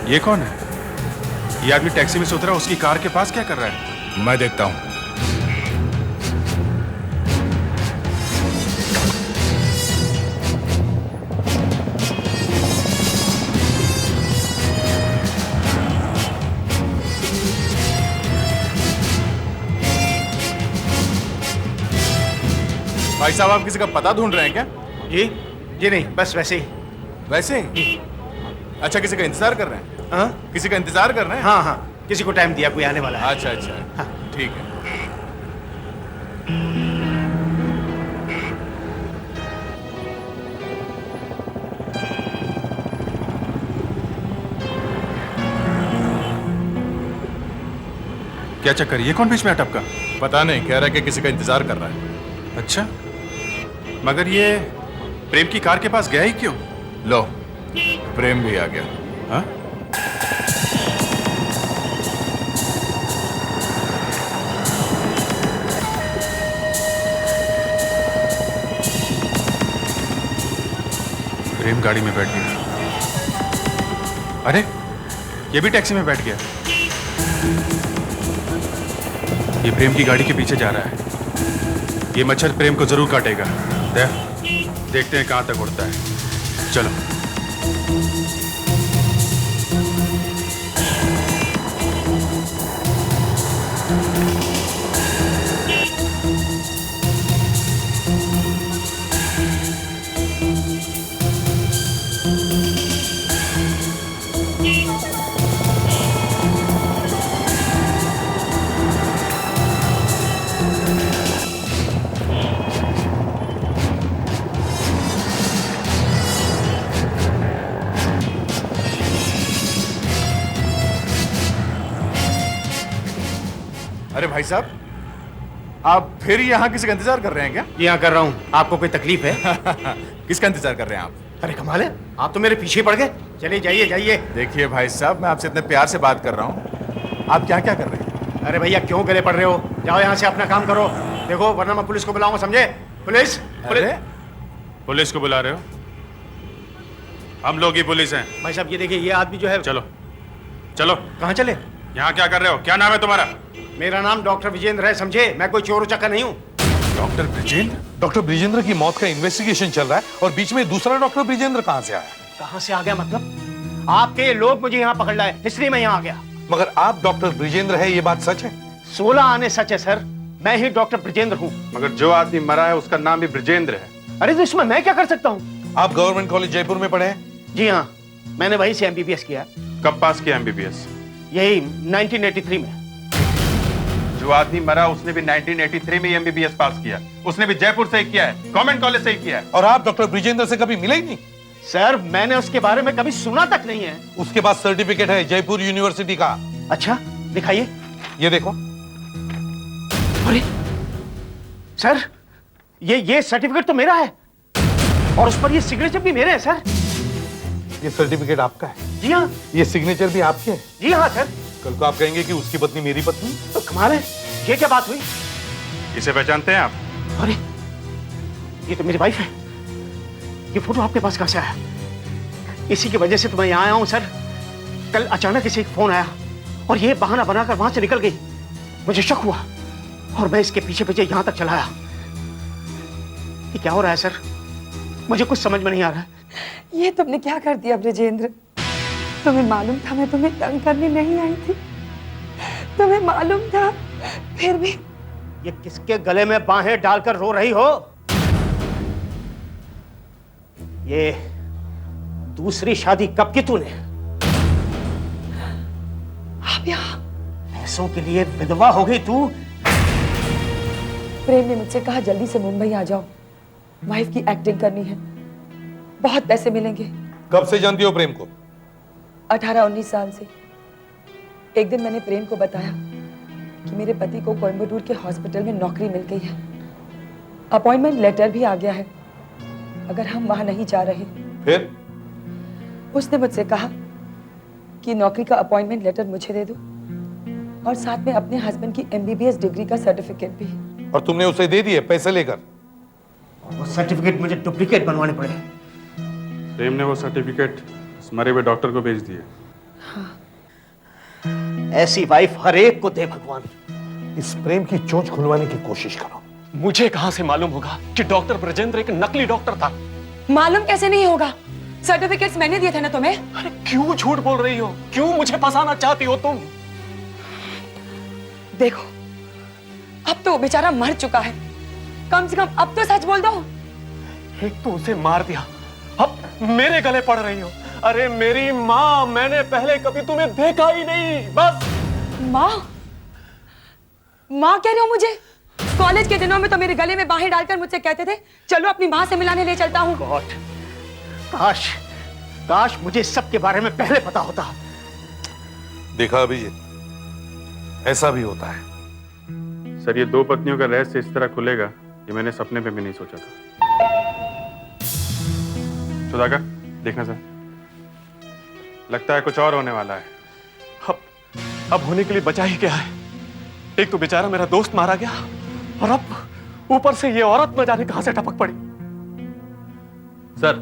ये कौन है? ये आदमी टैक्सी में से उतरा, उसकी कार के पास क्या कर रहा है? मैं देखता हूं। भाई साहब, आप किसी का पता ढूंढ रहे हैं क्या? जी नहीं, बस वैसे ही। वैसे ही? अच्छा, किसी का इंतजार कर रहे हैं? हाँ किसी का इंतजार कर रहे हैं? हाँ, किसी को टाइम दिया, कोई आने वाला है। अच्छा अच्छा, हाँ। ठीक है। क्या चक्कर? ये कौन बीच में अटपका? पता नहीं, कह रहा है कि किसी का इंतजार कर रहा है। अच्छा, मगर ये प्रेम की कार के पास गया ही क्यों? लो, प्रेम भी आ गया। हाँ? प्रेम गाड़ी में बैठ गया। अरे, ये भी टैक्सी में बैठ गया। ये प्रेम की गाड़ी के पीछे जा रहा है। ये मच्छर प्रेम को जरूर काटेगा। देखते हैं कहां तक उड़ता है। चलो। अरे भाई साहब, आप फिर यहाँ किसी का इंतजार कर रहे हैं क्या? यहाँ कर रहा हूँ। आपको कोई तकलीफ है? किसका इंतजार कर रहे हैं आप? अरे कमाल है, आप तो मेरे पीछे पड़ गए। चलिए जाइए जाइए। देखिए भाई साहब, मैं आपसे इतने प्यार से बात कर रहा हूँ, आप क्या क्या कर रहे हैं? अरे भैया, क्यों गले पड़ रहे हो? जाओ यहाँ से, अपना काम करो। देखो, वरना मैं पुलिस को बुलाऊंगा, समझे? पुलिस! अरे, पुलिस को बुला रहे हो? हम लोग ही पुलिस हैं। भाई साहब, ये देखिए, ये आदमी जो है। चलो चलो। कहाँ चले? यहाँ क्या कर रहे हो? क्या नाम है तुम्हारा? मेरा नाम डॉक्टर विजेंद्र है, समझे? मैं कोई चोर उचक्का नहीं हूँ। डॉक्टर ब्रिजेंद्र? डॉक्टर ब्रिजेंद्र की मौत का इन्वेस्टिगेशन चल रहा है और बीच में दूसरा डॉक्टर ब्रिजेंद्र कहां से आया? कहां से आ गया मतलब? आपके लोग मुझे यहाँ पकड़ लाए, इसलिए मैं यहाँ आ गया। मगर आप डॉक्टर ब्रिजेंद्र है, ये बात सच है? 16 आने सच है सर, मैं ही डॉक्टर ब्रिजेंद्र हूँ। मगर जो आदमी मरा है उसका नाम भी ब्रिजेंद्र है। अरे तो इसमें मैं क्या कर सकता हूँ? आप गवर्नमेंट कॉलेज जयपुर में पढ़े हैं? जी हाँ, मैंने वहीं से MBBS किया। कब पास किया MBBS? यही 1983 में। जो आदमी मरा उसने भी 1983 में MBBS पास किया। उसने भी जयपुर से ही किया है, गवर्नमेंट कॉलेज से ही किया है। और आप डॉक्टर ब्रिजेंद्र से कभी मिले ही नहीं? सर, मैंने उसके बारे में कभी सुना तक नहीं है। उसके पास सर्टिफिकेट है जयपुर यूनिवर्सिटी का। अच्छा, दिखाइए। ये देखो। अरे सर, ये सर्टिफिकेट तो मेरा है और उस पर ये सिग्नेचर भी मेरे हैं सर। ये सर्टिफिकेट आपका है? जी हाँ। ये सिग्नेचर भी आपके है? जी हाँ सर। कल को आप कहेंगे कि उसकी पत्नी मेरी पत्नी? तो कमाल है, ये क्या बात हुई? इसे पहचानते हैं आप? अरे, ये तो मेरी वाइफ है। ये फोटो आपके पास कहां से आया? इसी की वजह से तो मैं यहाँ आया हूँ सर। कल अचानक इसे एक फोन आया और ये बहाना बनाकर वहां से निकल गई। मुझे शक हुआ और मैं इसके पीछे पीछे यहाँ तक चला आया। ये क्या हो रहा है सर? मुझे कुछ समझ में नहीं आ रहा है। ये तुमने क्या कर दिया ब्रिजेंद्र? तुम्हें मालूम था मैं तुम्हें तंग करने नहीं आई थी? तुम्हें मालूम था, फिर भी? ये किसके गले में बाहें डालकर रो रही हो? ये दूसरी शादी कब की तूने? आप यहाँ पैसों के लिए विधवा हो गई तू? प्रेम ने मुझसे कहा जल्दी से मुंबई आ जाओ, वाइफ की एक्टिंग करनी है, बहुत पैसे मिलेंगे। कब से जानती हो प्रेम को? 18-19 साल से। एक दिन मैंने प्रेम को बताया कि मेरे पति को कोयम्बटूर के हॉस्पिटल में नौकरी मिल गई है, अपॉइंटमेंट लेटर भी आ गया है, अगर हम वहां नहीं जा रहे। फिर? उसने मुझसे कहा कि नौकरी का अपॉइंटमेंट लेटर मुझे दे दो और साथ में अपने हस्बैंड की MBBS डिग्री का सर्टिफिकेट भी। और तुमने उसे दे दिए पैसे लेकर? वो सर्टिफिकेट मुझे डुप्लीकेट बनवाने पड़े। प्रेम ने वो सर्टिफिकेट मरे हुए डॉक्टर को भेज दिए। ऐसी वाइफ हर एक को दे भगवान। इस प्रेम की चोंच खुलवाने की कोशिश करो। मुझे कहां से मालूम होगा कि डॉक्टर ब्रजेंद्र एक नकली डॉक्टर था? मालूम कैसे नहीं होगा? सर्टिफिकेट्स मैंने दिए थे ना तुम्हें। अरे क्यों झूठ बोल रही हो? क्यों मुझे फंसाना चाहती हो तुम? देखो, अब तो वो बेचारा मर चुका है, कम से कम अब तो सच बोल दो। एक तो उसे मार दिया, अब मेरे गले पड़ रही हो। अरे मेरी माँ, मैंने पहले कभी तुम्हें देखा ही नहीं। बस माँ? माँ कह रहे हो मुझे? कॉलेज के दिनों में तो मेरे गले में बाहें डालकर मुझसे कहते थे चलो अपनी माँ से मिलाने ले चलता हूँ। गॉड, काश काश मुझे इस सब के बारे में पहले पता होता। देखा अभिजीत, ऐसा भी होता है। सर, ये 2 पत्नियों का रहस्य इस तरह खुलेगा ये मैंने सपने में भी नहीं सोचा था। सुधाकर, देखना सर, लगता है कुछ और होने वाला है। अब होने के लिए बचा ही क्या है? एक तो बेचारा मेरा दोस्त मारा गया और अब ऊपर से ये औरत न जाने कहां से टपक पड़ी। सर,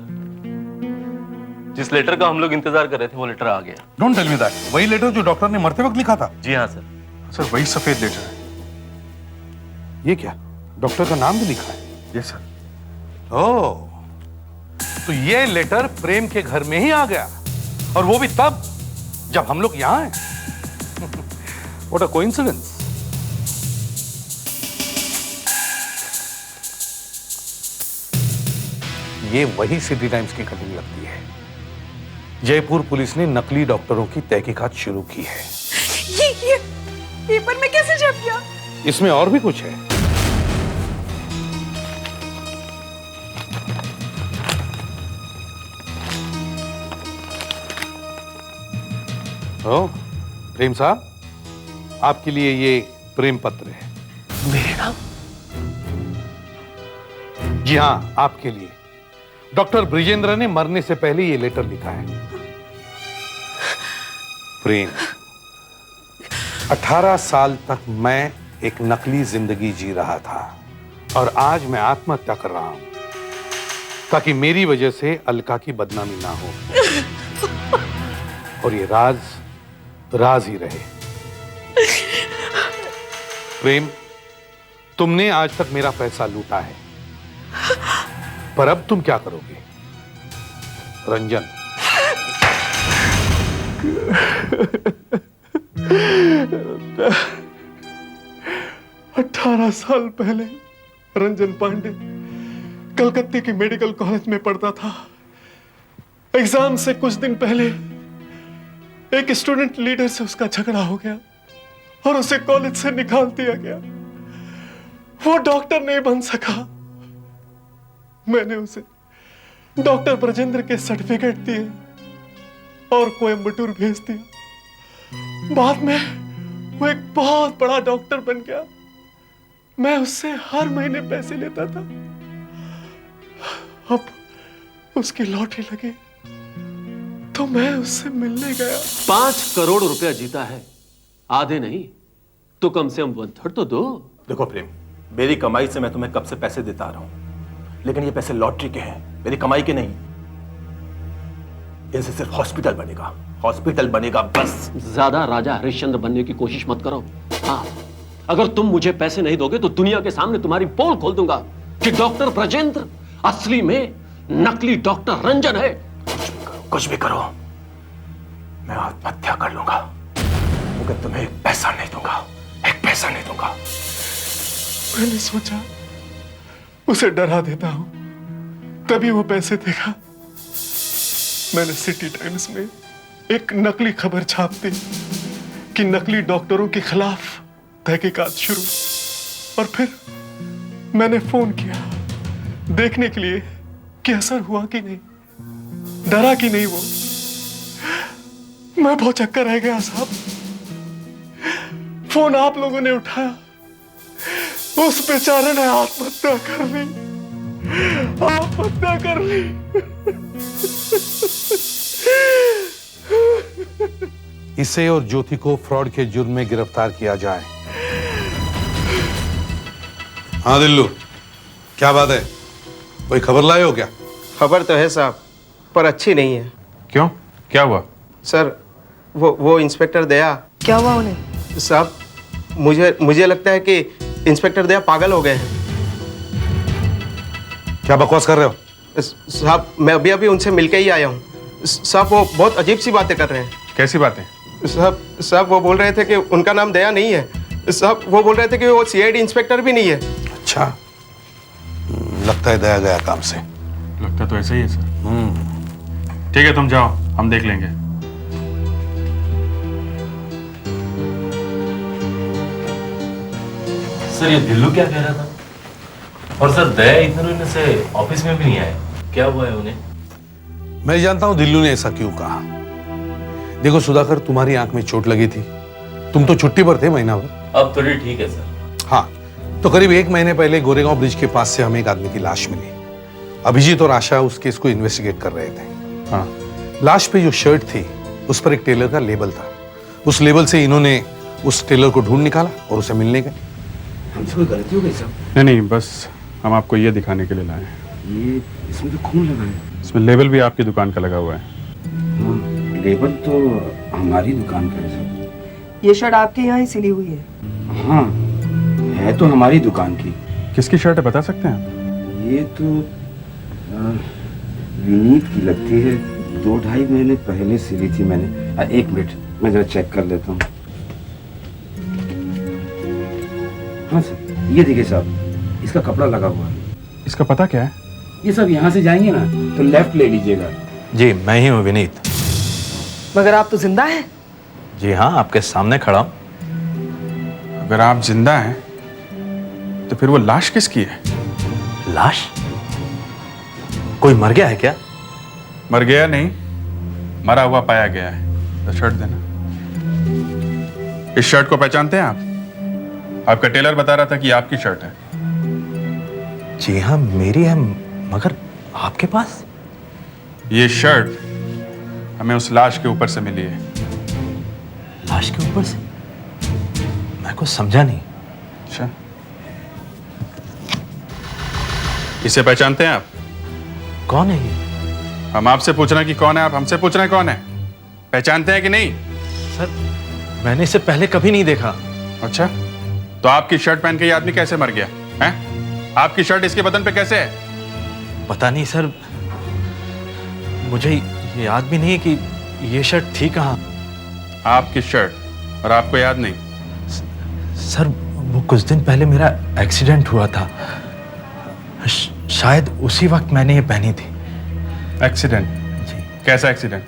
जिस लेटर का हम लोग इंतजार कर रहे थे वो लेटर आ गया। Don't tell me that. वही लेटर जो डॉक्टर ने मरते वक्त लिखा था? जी हाँ सर। सर, वही सफेद लेटर है। ये क्या, डॉक्टर का नाम भी लिखा है? Yes sir. ओह, तो ये लेटर प्रेम के घर में ही आ गया, और वो भी तब जब हम लोग यहां हैं। What a coincidence. ये वही सिटी टाइम्स की कटिंग लगती है। जयपुर पुलिस ने नकली डॉक्टरों की तहकीकात शुरू की है। ये पेपर में कैसे छप गया? इसमें और भी कुछ है। ओ, प्रेम साहब, आपके लिए ये प्रेम पत्र है। मेरे नाम? जी हां, आपके लिए। डॉक्टर ब्रिजेंद्र ने मरने से पहले ये लेटर लिखा है। प्रेम, 18 साल तक मैं एक नकली जिंदगी जी रहा था और आज मैं आत्महत्या कर रहा हूं ताकि मेरी वजह से अलका की बदनामी ना हो और ये राज राज ही रहे। प्रेम, तुमने आज तक मेरा पैसा लूटा है, पर अब तुम क्या करोगे? रंजन। 18 साल पहले रंजन पांडे कलकत्ते के मेडिकल कॉलेज में पढ़ता था। एग्जाम से कुछ दिन पहले एक स्टूडेंट लीडर से उसका झगड़ा हो गया और उसे कॉलेज से निकाल दिया गया। वो डॉक्टर नहीं बन सका। मैंने उसे डॉक्टर ब्रजेंद्र के सर्टिफिकेट दिए और कोयम्बटूर भेज दिया। बाद में वो एक बहुत बड़ा डॉक्टर बन गया। मैं उससे हर महीने पैसे लेता था। अब उसकी लॉटरी लगी तो मैं उससे मिलने गया। 5 करोड़ रुपया जीता है, आधे नहीं तो कम से कम 1/3 तो दो। देखो प्रेम, मेरी कमाई से मैं तुम्हें कब से पैसे देता आ रहा हूं, लेकिन ये पैसे लॉटरी के हैं, मेरी कमाई के नहीं। इनसे सिर्फ हॉस्पिटल बनेगा बस। ज्यादा राजा हरिश्चंद्र बनने की कोशिश मत करो। हाँ, अगर तुम मुझे पैसे नहीं दोगे तो दुनिया के सामने तुम्हारी पोल खोल दूंगा कि डॉक्टर ब्रजेंद्र असली में नकली डॉक्टर रंजन है। कुछ भी करो, मैं आत्महत्या कर लूंगा, मगर तुम्हें एक पैसा नहीं दूंगा। मैंने सोचा उसे डरा देता हूं, तभी वो पैसे देगा। मैंने सिटी टाइम्स में एक नकली खबर छाप दी कि नकली डॉक्टरों के खिलाफ तहकीकात शुरू, और फिर मैंने फोन किया देखने के लिए कि असर हुआ कि नहीं, डरा कि नहीं वो। मैं बहुत चक्कर रह गया साहब। फोन आप लोगों ने उठाया, उस बेचारे ने आत्महत्या कर ली। इसे और ज्योति को फ्रॉड के जुर्म में गिरफ्तार किया जाए। हाँ दिल्लू, क्या बात है? कोई खबर लाए हो क्या? खबर तो है साहब, पर अच्छी नहीं है। क्यों, क्या हुआ? सर, वो इंस्पेक्टर दया। क्या हुआ उन्हें? साहब मुझे लगता है कि इंस्पेक्टर दया पागल हो गए हैं। क्या बकवास कर रहे हो? साहब मैं अभी उनसे मिलके ही आया हूँ। साहब वो बहुत अजीब सी बातें कर रहे हैं। कैसी बातें? साहब वो बोल रहे थे कि उनका नाम दया नहीं है। साहब वो बोल रहे थे कि वो सीआईडी इंस्पेक्टर भी नहीं है। अच्छा, लगता है दया गया काम से। लगता तो ऐसा ही है सर। ठीक है, तुम जाओ, हम देख लेंगे। सर ये दिल्लू क्या कह रहा था? और सर दया इधर उधर से ऑफिस में भी नहीं आए, क्या हुआ है उन्हें? मैं जानता हूं दिल्लू ने ऐसा क्यों कहा। देखो सुधाकर, तुम्हारी आंख में चोट लगी थी, तुम तो छुट्टी पर थे महीना भर। अब थोड़ी ठीक है सर। हाँ, तो करीब 1 महीने पहले गोरेगांव ब्रिज के पास से हमें एक आदमी की लाश मिली। अभिजीत और आशा उस केस को इन्वेस्टिगेट कर रहे थे। हाँ, लाश पे जो शर्ट थी उस पर एक टेलर का लेबल था। उस लेबल से इन्होंने उस टेलर को ढूंढ निकाला और उसे मिलने गए। हमसे कोई गलती हो गई साहब? नहीं, बस हम आपको ये दिखाने के लिए लाए हैं। ये इसमें तो खून लगा है। इसमें लेबल भी आपकी दुकान का लगा हुआ है। हाँ, लेबल तो हमारी दुकान का है साहब। ये शर्ट आपके यहाँ ही सिली हुई है? हाँ, है तो हमारी दुकान की। किसकी शर्ट है, बता सकते हैं आप? ये तो विनीत की लगती है। 2-2.5 महीने पहले सिली थी मैंने। 1 मिनट मैं जरा चेक कर लेता हूँ। हाँ सर, ये देखिए साहब, इसका कपड़ा लगा हुआ है। इसका पता क्या है? ये सब यहाँ से जाएंगे ना तो लेफ्ट ले लीजिएगा। जी मैं ही हूँ विनीत। मगर आप तो जिंदा हैं। जी हाँ, आपके सामने खड़ा हूँ। अगर आप जिंदा हैं तो फिर वो लाश किसकी है? लाश? कोई मर गया है क्या? मर गया नहीं, मरा हुआ पाया गया है। तो शर्ट देना। इस शर्ट को पहचानते हैं आप? आपका टेलर बता रहा था कि आपकी शर्ट है। जी हाँ मेरी है, मगर आपके पास? ये शर्ट हमें उस लाश के ऊपर से मिली है। लाश के ऊपर से? मैं कुछ समझा नहीं। अच्छा, इसे पहचानते हैं आप? कौन है ये? हम आपसे पूछ रहे हैं कि कौन है, आप हमसे पूछ रहे हैं कौन है। पहचानते हैं कि नहीं? सर मैंने इसे पहले कभी नहीं देखा। अच्छा, तो आपकी शर्ट पहन के ये आदमी कैसे मर गया है? आपकी शर्ट इसके बदन पे कैसे है? पता नहीं सर, मुझे ये याद भी नहीं कि ये शर्ट थी कहाँ। आपकी शर्ट, और आपको याद नहीं? सर वो कुछ दिन पहले मेरा एक्सीडेंट हुआ था, शायद उसी वक्त मैंने ये पहनी थी। एक्सीडेंट? जी। कैसा एक्सीडेंट?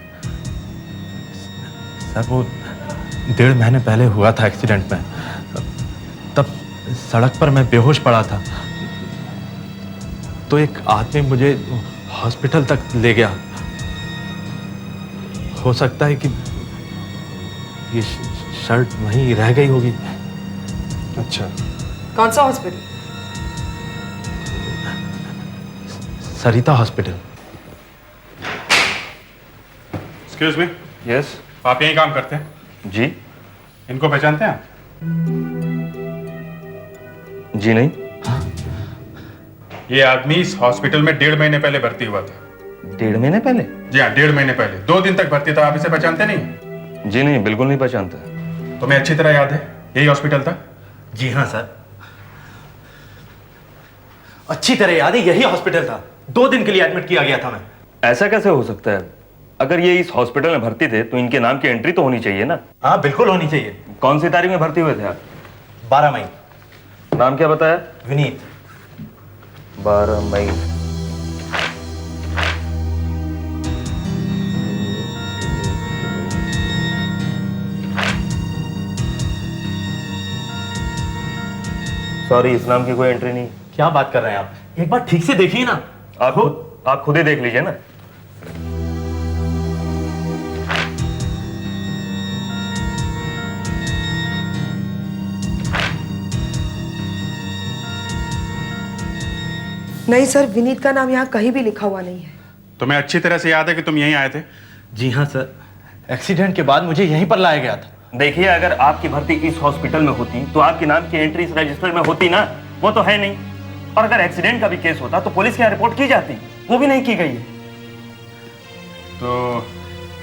सर वो 1.5 महीने पहले हुआ था एक्सीडेंट में। तब सड़क पर मैं बेहोश पड़ा था, तो एक आदमी मुझे हॉस्पिटल तक ले गया। हो सकता है कि ये शर्ट वहीं रह गई होगी। अच्छा, कौन सा हॉस्पिटल? सरिता हॉस्पिटल। Excuse me. यस। आप यहीं काम करते हैं? जी। इनको पहचानते हैं आप? जी नहीं। ये आदमी इस हॉस्पिटल में 1.5 महीने पहले भर्ती हुआ था। 1.5 महीने पहले? जी हाँ, 1.5 महीने पहले। 2 दिन तक भर्ती था। आप इसे पहचानते नहीं? जी नहीं, बिल्कुल नहीं पहचानता। तुम्हें अच्छी तरह याद है यही हॉस्पिटल था? जी हाँ सर, अच्छी तरह याद है, यही हॉस्पिटल था। 2 दिन के लिए एडमिट किया गया था मैं। ऐसा कैसे हो सकता है? अगर ये इस हॉस्पिटल में भर्ती थे तो इनके नाम की एंट्री तो होनी चाहिए ना? हाँ बिल्कुल होनी चाहिए। कौन सी तारीख में भर्ती हुए थे आप? 12 मई। नाम क्या बताया? विनीत। 12 मई। सॉरी, इस नाम की कोई एंट्री नहीं। क्या बात कर रहे हैं आप? एक बार ठीक से देखिए ना। आप खुद ही देख लीजिए ना। नहीं सर, विनीत का नाम यहाँ कहीं भी लिखा हुआ नहीं है। तुम्हें अच्छी तरह से याद है कि तुम यहीं आए थे? जी हाँ सर, एक्सीडेंट के बाद मुझे यहीं पर लाया गया था। देखिए, अगर आपकी भर्ती इस हॉस्पिटल में होती तो आपके नाम की एंट्री इस रजिस्टर में होती ना। वो तो है नहीं। और अगर एक्सीडेंट का भी केस होता तो पुलिस के यहाँ रिपोर्ट की जाती, वो भी नहीं की गई है। तो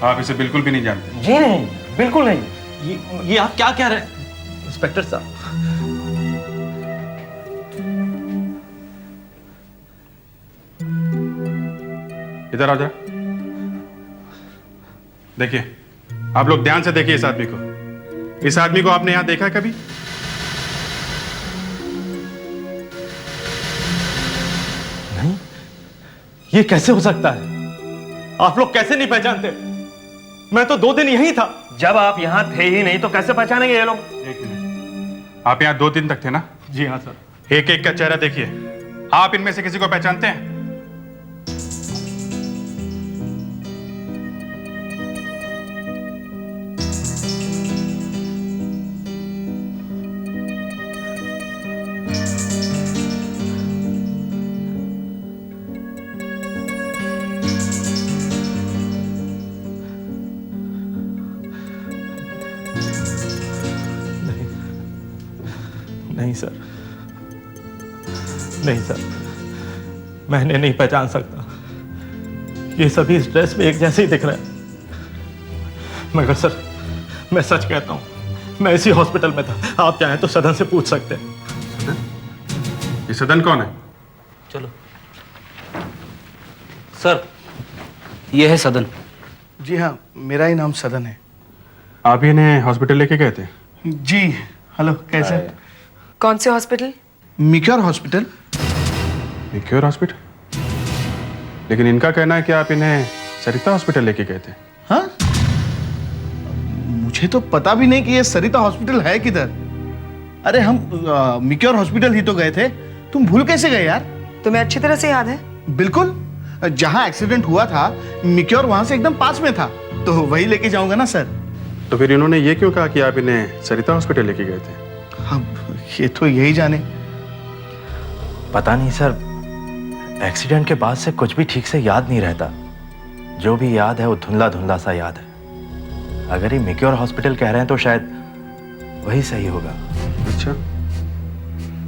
आप इसे बिल्कुल भी नहीं जानते? जी नहीं। बिल्कुल नहीं। ये आप क्या कह रहे हैं इंस्पेक्टर साहब? इधर आओ जरा। देखिए, आप लोग ध्यान से देखिए इस आदमी को। इस आदमी को आपने यहां देखा है कभी? नहीं, ये कैसे हो सकता है? आप लोग कैसे नहीं पहचानते? मैं तो 2 दिन यहीं था। जब आप यहाँ थे ही नहीं तो कैसे पहचानेंगे ये लोग? एक मिनट, आप यहां 2 दिन तक थे ना? जी हाँ सर। एक एक का चेहरा देखिए। आप इनमें से किसी को पहचानते हैं? नहीं सर, नहीं सर, मैंने नहीं पहचान सकता। ये सभी इस ड्रेस में एक जैसे ही दिख रहे हैं। मगर सर, मैं सच कहता हूं, मैं इसी हॉस्पिटल में था। आप चाहें तो सदन से पूछ सकते हैं। ये सदन कौन है? चलो सर, ये है सदन। जी हाँ, मेरा ही नाम सदन है। आप इन्हें हॉस्पिटल लेके गए थे? जी। हेलो, कैसे? कौन से हॉस्पिटल? मिक्योर हॉस्पिटल। मिक्योर हॉस्पिटल? लेकिन इनका कहना है कि आप इन्हें सरिता हॉस्पिटल लेके गए थे। हाँ, मुझे तो पता भी नहीं कि ये सरिता हॉस्पिटल है किधर। अरे हम मिक्योर हॉस्पिटल ही तो गए थे। तुम भूल कैसे गए यार? तुम्हें अच्छी तरह से याद है? बिल्कुल, जहां एक्सीडेंट हुआ था मिक्योर वहां से एकदम पास में था, तो वही लेके जाऊंगा ना सर। तो फिर इन्होंने ये क्यों कहा कि आप इन्हें सरिता हॉस्पिटल लेके गए थे? अब ये तो यही जाने। पता नहीं सर, एक्सीडेंट के बाद से कुछ भी ठीक से याद नहीं रहता। जो भी याद है वो धुंधला धुंधला सा याद है। अगर ये मिक्योर हॉस्पिटल कह रहे हैं तो शायद वही सही होगा। अच्छा,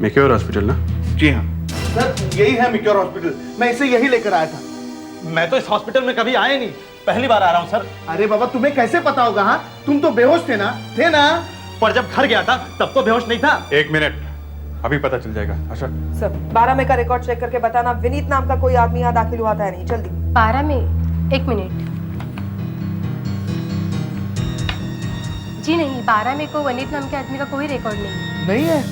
मिक्योर हॉस्पिटल ना? जी हाँ सर, यही है मिक्योर हॉस्पिटल। मैं इसे यही लेकर आया था। मैं तो इस हॉस्पिटल में कभी आया नहीं, पहली बार आ रहा हूँ सर। अरे बाबा, तुम्हें कैसे पता होगा? हाँ, तुम तो बेहोश थे ना? थे ना? पर जब घर गया था तब तो बेहोश नहीं था। 1 मिनट, अभी पता चल जाएगा। अच्छा सर, 12 में का रिकॉर्ड चेक करके बताना विनीत नाम का कोई आदमी यहाँ दाखिल हुआ था नहीं। जल्दी। 12 में? 1 मिनट। जी नहीं, 12 में को वनीत नाम के आदमी का कोई रिकॉर्ड नहीं है।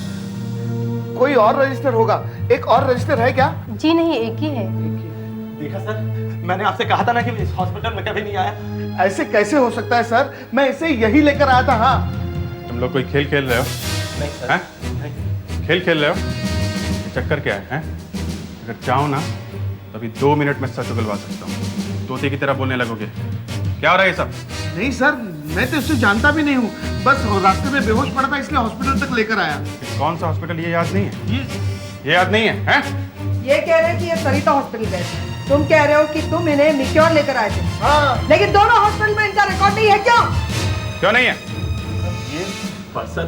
कोई और रजिस्टर होगा। एक और रजिस्टर है क्या? जी नहीं, एक ही है। देखा सर, मैंने आपसे कहा था ना कि इस हॉस्पिटल में कभी नहीं आया। ऐसे कैसे हो सकता है सर? मैं इसे यही लेकर आया था। हाँ, तुम लोग कोई खेल खेल रहे हो? नहीं सर। हैं? खेल खेल रहे हो? ये चक्कर क्या है? अगर चाहो ना तो अभी 2 मिनट में सच उगलवा सकता हूँ। तोते की तरह बोलने लगोगे। क्या हो रहा है ये सब? नहीं सर, मैं तो इससे जानता भी नहीं हूँ। बस रास्ते में बेहोश पड़ा था इसलिए हॉस्पिटल तक लेकर आया। कौन सा हॉस्पिटल ये याद नहीं है? ये याद नहीं है? हैं? ये कह रहे हैं कि ये सरिता हॉस्पिटल गए थे। तुम कह रहे हो कि तुम इन्हें मिक्योर लेकर आए थे। हाँ। लेकिन दोनों हॉस्पिटल में इनका रिकॉर्ड नहीं है। क्यों नहीं है? पर सर,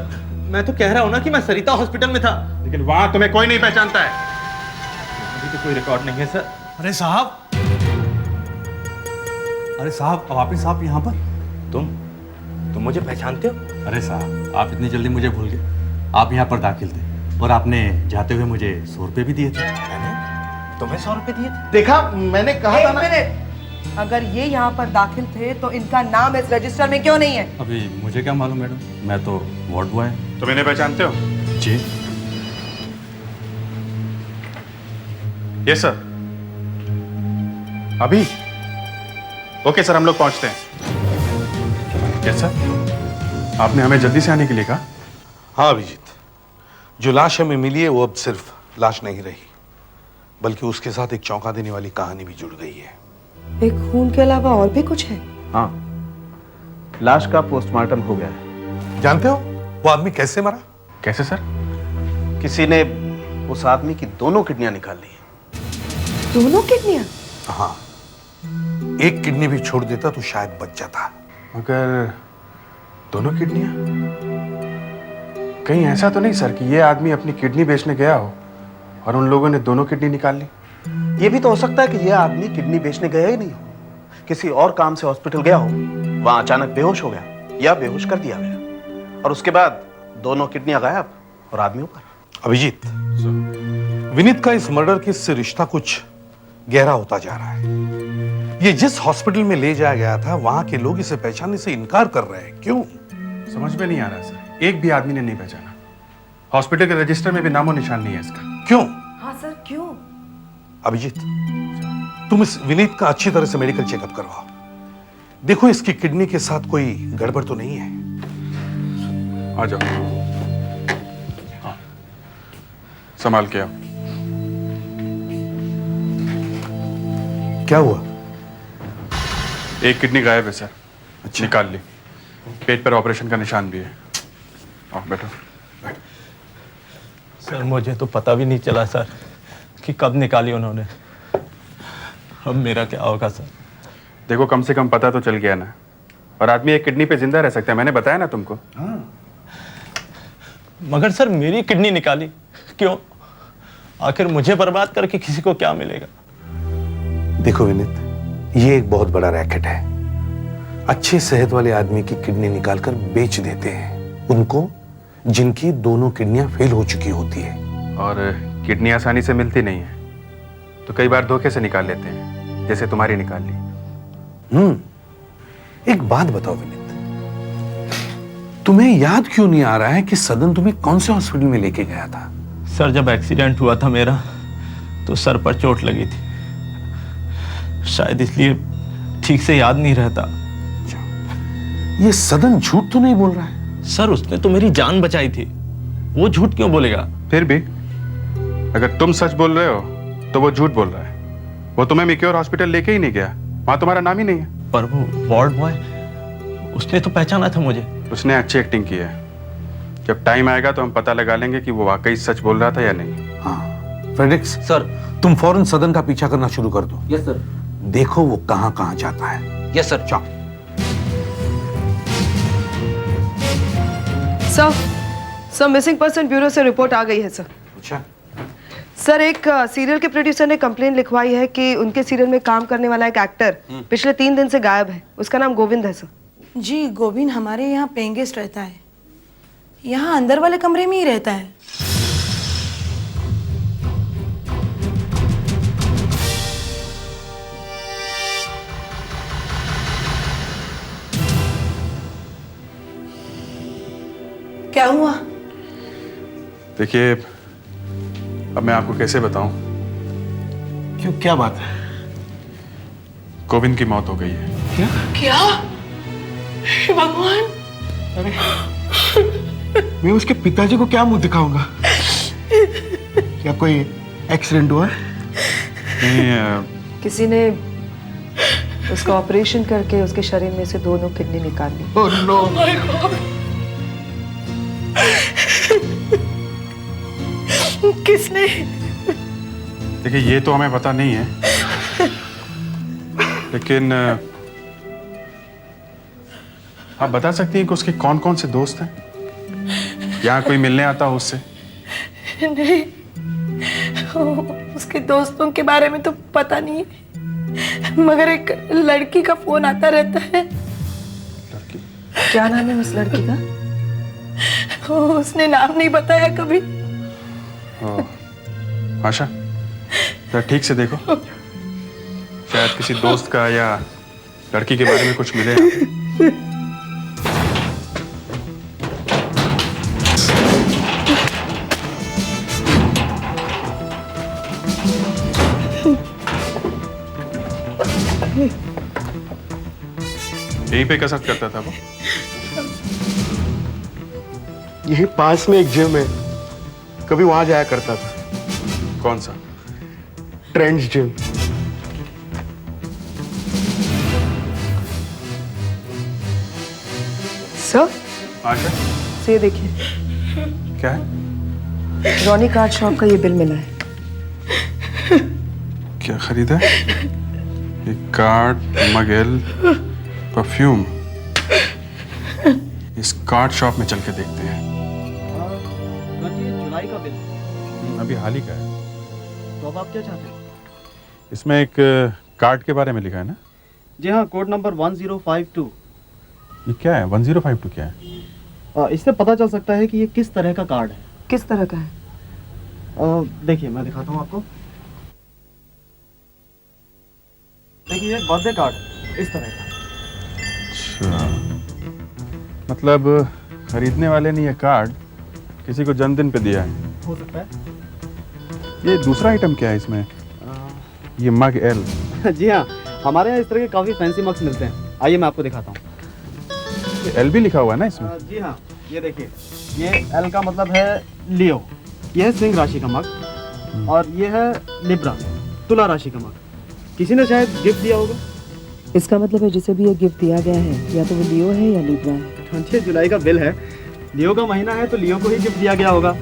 मैं तो कह रहा हूँ ना कि मैं सरिता हॉस्पिटल में था। लेकिन वहां तुम्हें कोई नहीं पहचानता है। अभी तो कोई रिकॉर्ड नहीं है सर। अरे साहब, अरे साहब, वापिस आप यहाँ पर? तुम मुझे पहचानते हो? अरे साहब, आप इतनी जल्दी मुझे भूल गए। आप यहाँ पर दाखिल थे और आपने जाते हुए मुझे 100 रुपये भी दिए थे। तुम्हें 100 रुपये दिए थे? देखा, मैंने कहा था ना। 1 मिनट, अगर ये यहाँ पर दाखिल थे तो इनका नाम इस रजिस्टर में क्यों नहीं है? अभी मुझे क्या मालूम मैडम, मैं तो वार्ड बॉय। तुम इन्हें पहचानते हो? जी। Yes sir. अभी? ओके सर, हम लोग पहुंचते हैं। यस सर, आपने हमें जल्दी से आने के लिए कहा। हाँ अभिजीत, जो लाश हमें मिली है वो अब सिर्फ लाश नहीं रही, बल्कि उसके साथ एक चौंका देने वाली कहानी भी जुड़ गई है। एक खून के अलावा और भी कुछ है? हाँ, लाश का पोस्टमार्टम हो गया है। जानते हो वो आदमी कैसे मरा? कैसे सर? किसी ने उस आदमी की दोनों किडनियां निकाल ली हैं। दोनों किडनियां? हाँ, एक किडनी भी छोड़ देता तो शायद बच जाता। मगर दोनों किडनियां? कहीं ऐसा तो नहीं सर कि ये आदमी अपनी किडनी बेचने गया हो और उन लोगों ने दोनों किडनी निकाल ली? ये भी तो हो सकता है कि यह आदमी किडनी बेचने गया ही नहीं हो, किसी और काम से हॉस्पिटल गया हो, वहां अचानक बेहोश हो गया या बेहोश कर दिया गया और उसके बाद दोनों किडनियां गायब और आदमी ऊपर। अभिजीत, विनीत का इस मर्डर केस से रिश्ता कुछ गहरा होता जा रहा है। ये जिस हॉस्पिटल में ले जाया गया था वहां के लोग इसे पहचानने से इनकार कर रहे हैं। क्यों? समझ में नहीं आ रहा सर, एक भी आदमी ने नहीं पहचाना। हॉस्पिटल के रजिस्टर में भी नामो निशान नहीं है इसका। क्यों? हाँ सर, क्यों? अभिजीत, तुम इस विनीत का अच्छी तरह से मेडिकल चेकअप करवाओ। देखो इसकी किडनी के साथ कोई गड़बड़ तो नहीं है। आ जाओ। हाँ। संभाल के आओ। क्या हुआ? एक किडनी गायब है सर। अच्छा। निकाल ली। पेट पर ऑपरेशन का निशान भी है। आओ बैठो। सर मुझे तो पता भी नहीं चला सर कि कब निकाली उन्होंने। अब मेरा क्या होगा सर? देखो कम से कम पता तो चल गया ना। और आदमी एक किडनी पे जिंदा रह सकता है, मैंने बताया ना तुमको। मगर सर मेरी किडनी निकाली क्यों? आखिर मुझे बर्बाद करके किसी को क्या मिलेगा? देखो विनीत, ये एक बहुत बड़ा रैकेट है। अच्छे सेहत वाले आदमी की किडनी निकालकर बेच देते हैं उनको जिनकी दोनों किडनियां फेल हो चुकी होती है। और किडनी आसानी से मिलती नहीं है, तो कई बार धोखे से निकाल लेते हैं, जैसे तुम्हारी निकाल ली। एक बात बताओ विनीत, तुम्हें याद क्यों नहीं आ रहा है कि सदन तुम्हें कौन से हॉस्पिटल में लेके गया था? सर जब एक्सीडेंट हुआ था मेरा तो सर पर चोट लगी थी, शायद इसलिए ठीक से याद नहीं रहता। ये सदन झूठ तो नहीं बोल रहा है? सर उसने तो मेरी जान बचाई थी, वो झूठ क्यों बोलेगा? फिर भी अगर तुम सच बोल रहे हो तो वो झूठ बोल रहा है। वो तुम्हें मिक्योर हॉस्पिटल लेके ही नहीं गया, वहां तुम्हारा नाम ही नहीं है। पर वो वार्ड बॉय, उसने तो पहचाना था मुझे। उसने अच्छी एक्टिंग की है। जब टाइम आएगा तो हम पता लगा लेंगे कि वो वाकई सच बोल रहा था या नहीं। हाँ फ्रेडरिक्स सर। तुम फौरन सदन का पीछा करना शुरू कर दो। Yes sir. देखो वो कहां कहां जाता है। Yes sir. जाओ। सर मिसिंग पर्सन ब्यूरो से रिपोर्ट आ गई है सर। अच्छा। सर एक सीरियल के प्रोड्यूसर ने कंप्लेन लिखवाई है कि उनके सीरियल में काम करने वाला एक एक्टर पिछले 3 दिन से गायब है। उसका नाम गोविंद है सर। जी गोविंद हमारे यहाँ पेइंग गेस्ट रहता है, यहाँ अंदर वाले कमरे में ही रहता है। क्या हुआ? देखिए अब मैं आपको कैसे बताऊं। क्यों, क्या बात है? गोविंद की मौत हो गई है। क्या? क्या? हे भगवान! अरे मैं उसके पिताजी को क्या मुंह दिखाऊंगा? क्या कोई एक्सीडेंट हुआ? नहीं, किसी ने उसका ऑपरेशन करके उसके शरीर में से दोनों किडनी निकाल ली। Oh no! My god! किसने? देखिए ये तो हमें पता नहीं है, लेकिन आप बता सकती हैं कि उसके कौन कौन से दोस्त हैं? यहाँ कोई मिलने आता हो उससे? नहीं, उसके दोस्तों के बारे में तो पता नहीं है, मगर एक लड़की का फोन आता रहता है। लड़की? क्या नाम है उस लड़की का? उसने नाम नहीं बताया कभी। आशा जरा ठीक से देखो, शायद किसी दोस्त का या लड़की के बारे में कुछ मिले। यहीं पे कसरत करता था वो? यही पास में एक जिम है, कभी वहां जाया करता था। कौन सा? Trends gym. सर आशा से ये देखिए, क्या है? रॉनी कार्ड शॉप का ये बिल मिला है। क्या खरीदा? ये कार्ड, मगेल, परफ्यूम। इस कार्ड शॉप में चल के देखते हैं। जुलाई का बिल अभी हाल ही का है। तो अब आप क्या चाहते हैं? इसमें एक कार्ड के बारे में लिखा है ना? जी हाँ, कोड नंबर 1052। ये क्या है 1052 क्या है? इससे पता चल सकता है कि ये किस तरह का कार्ड है। किस तरह का है? देखिए मैं दिखाता हूँ आपको। देखिए ये बर्थडे कार्ड है, इस तरह का। अच्छा, मतलब खरीदने वाले ने ये कार्ड किसी को जन्मदिन पे दिया है। हो सकता है। ये दूसरा आइटम क्या है इसमें? ये मग एल। जी हाँ, हमारे यहाँ इस तरह के काफ़ी फैंसी मग्स मिलते हैं। आइए मैं आपको दिखाता हूँ। एल भी लिखा हुआ है ना इसमें? जी हाँ, ये देखिए, ये एल का मतलब है लियो, ये है सिंह राशि का मग, और ये है लिब्रा, तुला राशि का मग। किसी ने शायद गिफ्ट दिया होगा। इसका मतलब है जिसे भी ये गिफ्ट दिया गया है या तो वो लियो है या लिब्रा है। 28 जुलाई का बिल है, लियो का महीना है तो लियो को ही गिफ्ट दिया गया होगा।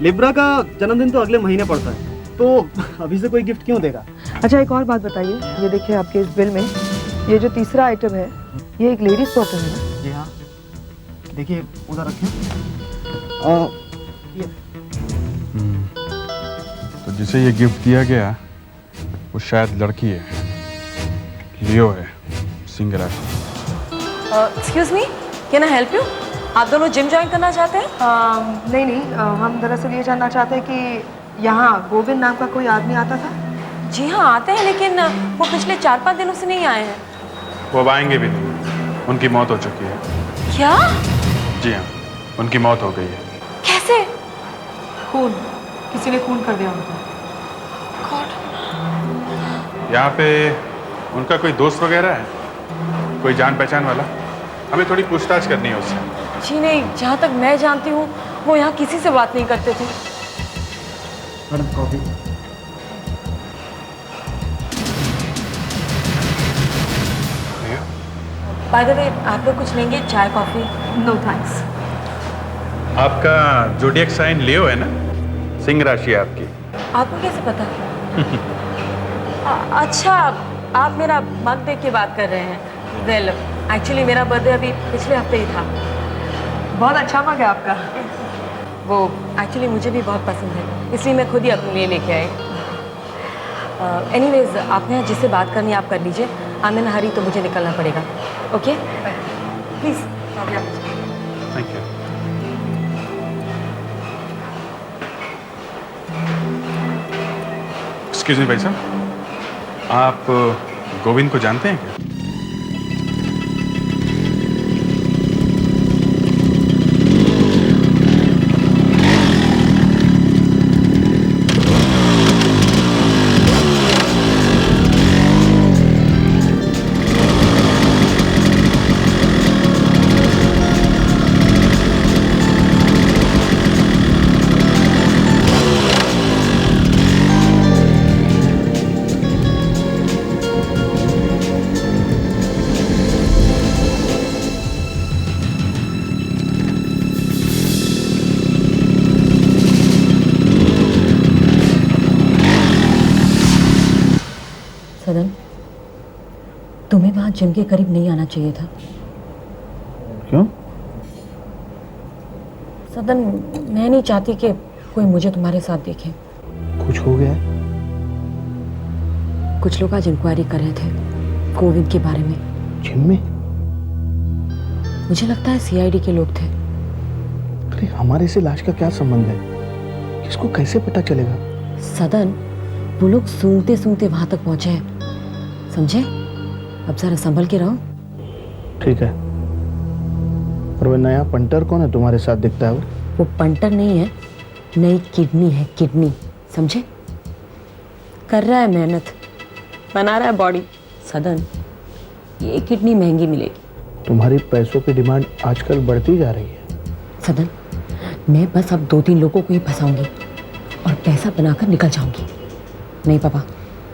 लिब्रा का जन्मदिन तो अगले महीने पड़ता है, तो अभी से कोई गिफ्ट क्यों देगा। अच्छा, एक और बात बताइए, ये देखिए आपके इस बिल में ये जो तीसरा आइटम है ये एक लेडीज पर्सन है ना? जी हाँ, देखिए उधर रखें। तो जिसे ये गिफ्ट दिया गया वो शायद लड़की है, लियो है, सिंह राशि। Excuse me, can I help you? आप दोनों जिम ज्वाइन करना चाहते हैं? नहीं, हम दरअसल ये जानना चाहते हैं कि यहाँ गोविंद नाम का कोई आदमी आता था। जी हाँ आते हैं, लेकिन वो पिछले 4-5 दिनों से नहीं आए हैं। वो अब आएंगे भी नहीं, उनकी मौत हो चुकी है। क्या? जी हाँ, उनकी मौत हो गई है। कैसे? खून, किसी ने खून कर दिया उनको। यहाँ पे उनका कोई दोस्त वगैरह है, कोई जान पहचान वाला? हमें थोड़ी पूछताछ करनी है उससे। जी नहीं, जहाँ तक मैं जानती हूँ वो यहाँ किसी से बात नहीं करते थे। Madam coffee. By the way, आप लोग कुछ लेंगे, चाय कॉफी? No thanks. आपका जोडियक साइन लियो है ना? सिंह राशि है आपकी। आपको कैसे पता? अच्छा, आप मेरा मग देख के बात कर रहे हैं। वेल, एक्चुअली मेरा बर्थडे अभी पिछले हफ्ते ही था। बहुत अच्छा मग है आपका। वो एक्चुअली मुझे भी बहुत पसंद है, इसलिए मैं खुद ही अपने लिए लेके आई। एनीवेज, आपने जिससे बात करनी है आप कर लीजिए। आई एम इन हरी तो मुझे निकलना पड़ेगा। Okay, please. Thank you. Excuse me भाई साहब, आप गोविंद को जानते हैं क्या? सदन, तुम्हें वहां जिम के करीब नहीं आना चाहिए था। क्यों? सदन, मैं नहीं चाहती कि कोई मुझे तुम्हारे साथ देखे। कुछ हो गया है? कुछ लोग आज इंक्वायरी कर रहे थे गोविंद के बारे में। जिम में? मुझे लगता है सीआईडी के लोग थे। अरे हमारे से लाश का क्या संबंध है? किसको कैसे पता चलेगा? सदन, वो लोग सूंघते सूंघते वहां तक पहुंचे हैं, समझे? अब जरा संभल के रहो। ठीक है, और वो नया पंटर कौन है तुम्हारे साथ दिखता है? वो पंटर नहीं है, नई किडनी है, किडनी, समझे? कर रहा है मेहनत, बना रहा है बॉडी। सदन, ये किडनी महंगी मिलेगी। तुम्हारी पैसों की डिमांड आजकल बढ़ती जा रही है। सदन, मैं बस अब 2-3 लोगों को ही फंसाऊंगी और पैसा बनाकर निकल जाऊंगी। नहीं पापा,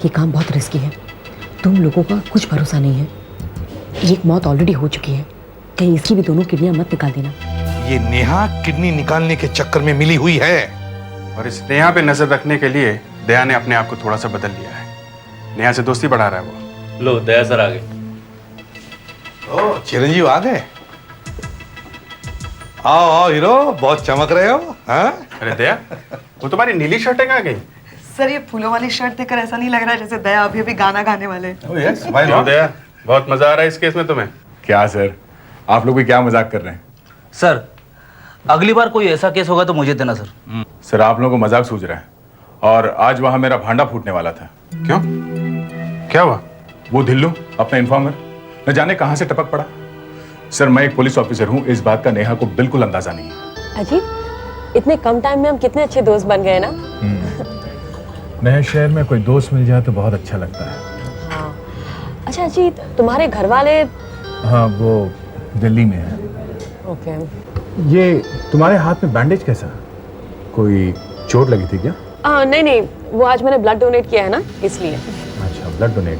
ये काम बहुत रिस्की है। तुम लोगों का कुछ भरोसा नहीं है। एक मौत ऑलरेडी हो चुकी है, कहीं इसकी भी दोनों किडनियां मत निकाल देना। ये नेहा किडनी निकालने के चक्कर में मिली हुई है, और इस नेहा पे नजर रखने के लिए दया ने अपने आप को थोड़ा सा बदल लिया है। नेहा से दोस्ती बढ़ा रहा है वो। लो, दया सर आ गए। ओ चिरंजीव आ गए। आओ आओ हीरो, बहुत चमक रहे हो। हाँ? अरे दया, वो तुम्हारी नीली शर्ट कहाँ गई? सर, ये फूलों वाली शर्ट देखकर ऐसा नहीं लग रहा है जैसे दया अभी अभी गाना गाने वाले। क्यों दया, बहुत मजा आ रहा है इस केस में तुम्हें? क्या सर, आप लोग भी क्या मजाक कर रहे हैं? सर अगली बार कोई ऐसा केस होगा तो मुझे देना सर। सर आप लोगों को मजाक सूझ रहा है, और आज वहां मेरा भांडा फूटने वाला था। क्यों, क्या हुआ? वो धिल्लू अपना इन्फॉर्मर न जाने कहां से टपक पड़ा। सर मैं एक पुलिस ऑफिसर हूं, इस बात का नेहा को बिल्कुल अंदाजा नहीं है। अजीत, इतने कम टाइम में हम कितने अच्छे दोस्त बन गए ना। नए शहर में कोई दोस्त मिल जाए तो बहुत अच्छा लगता है। हाँ। अच्छा अजीत, तुम्हारे घर वाले? हाँ वो दिल्ली में है। ओके। ये तुम्हारे हाथ में बैंडेज कैसा? कोई चोट लगी थी क्या? नहीं नहीं, वो आज मैंने ब्लड डोनेट किया है ना, इसलिए। अच्छा ब्लड डोनेट,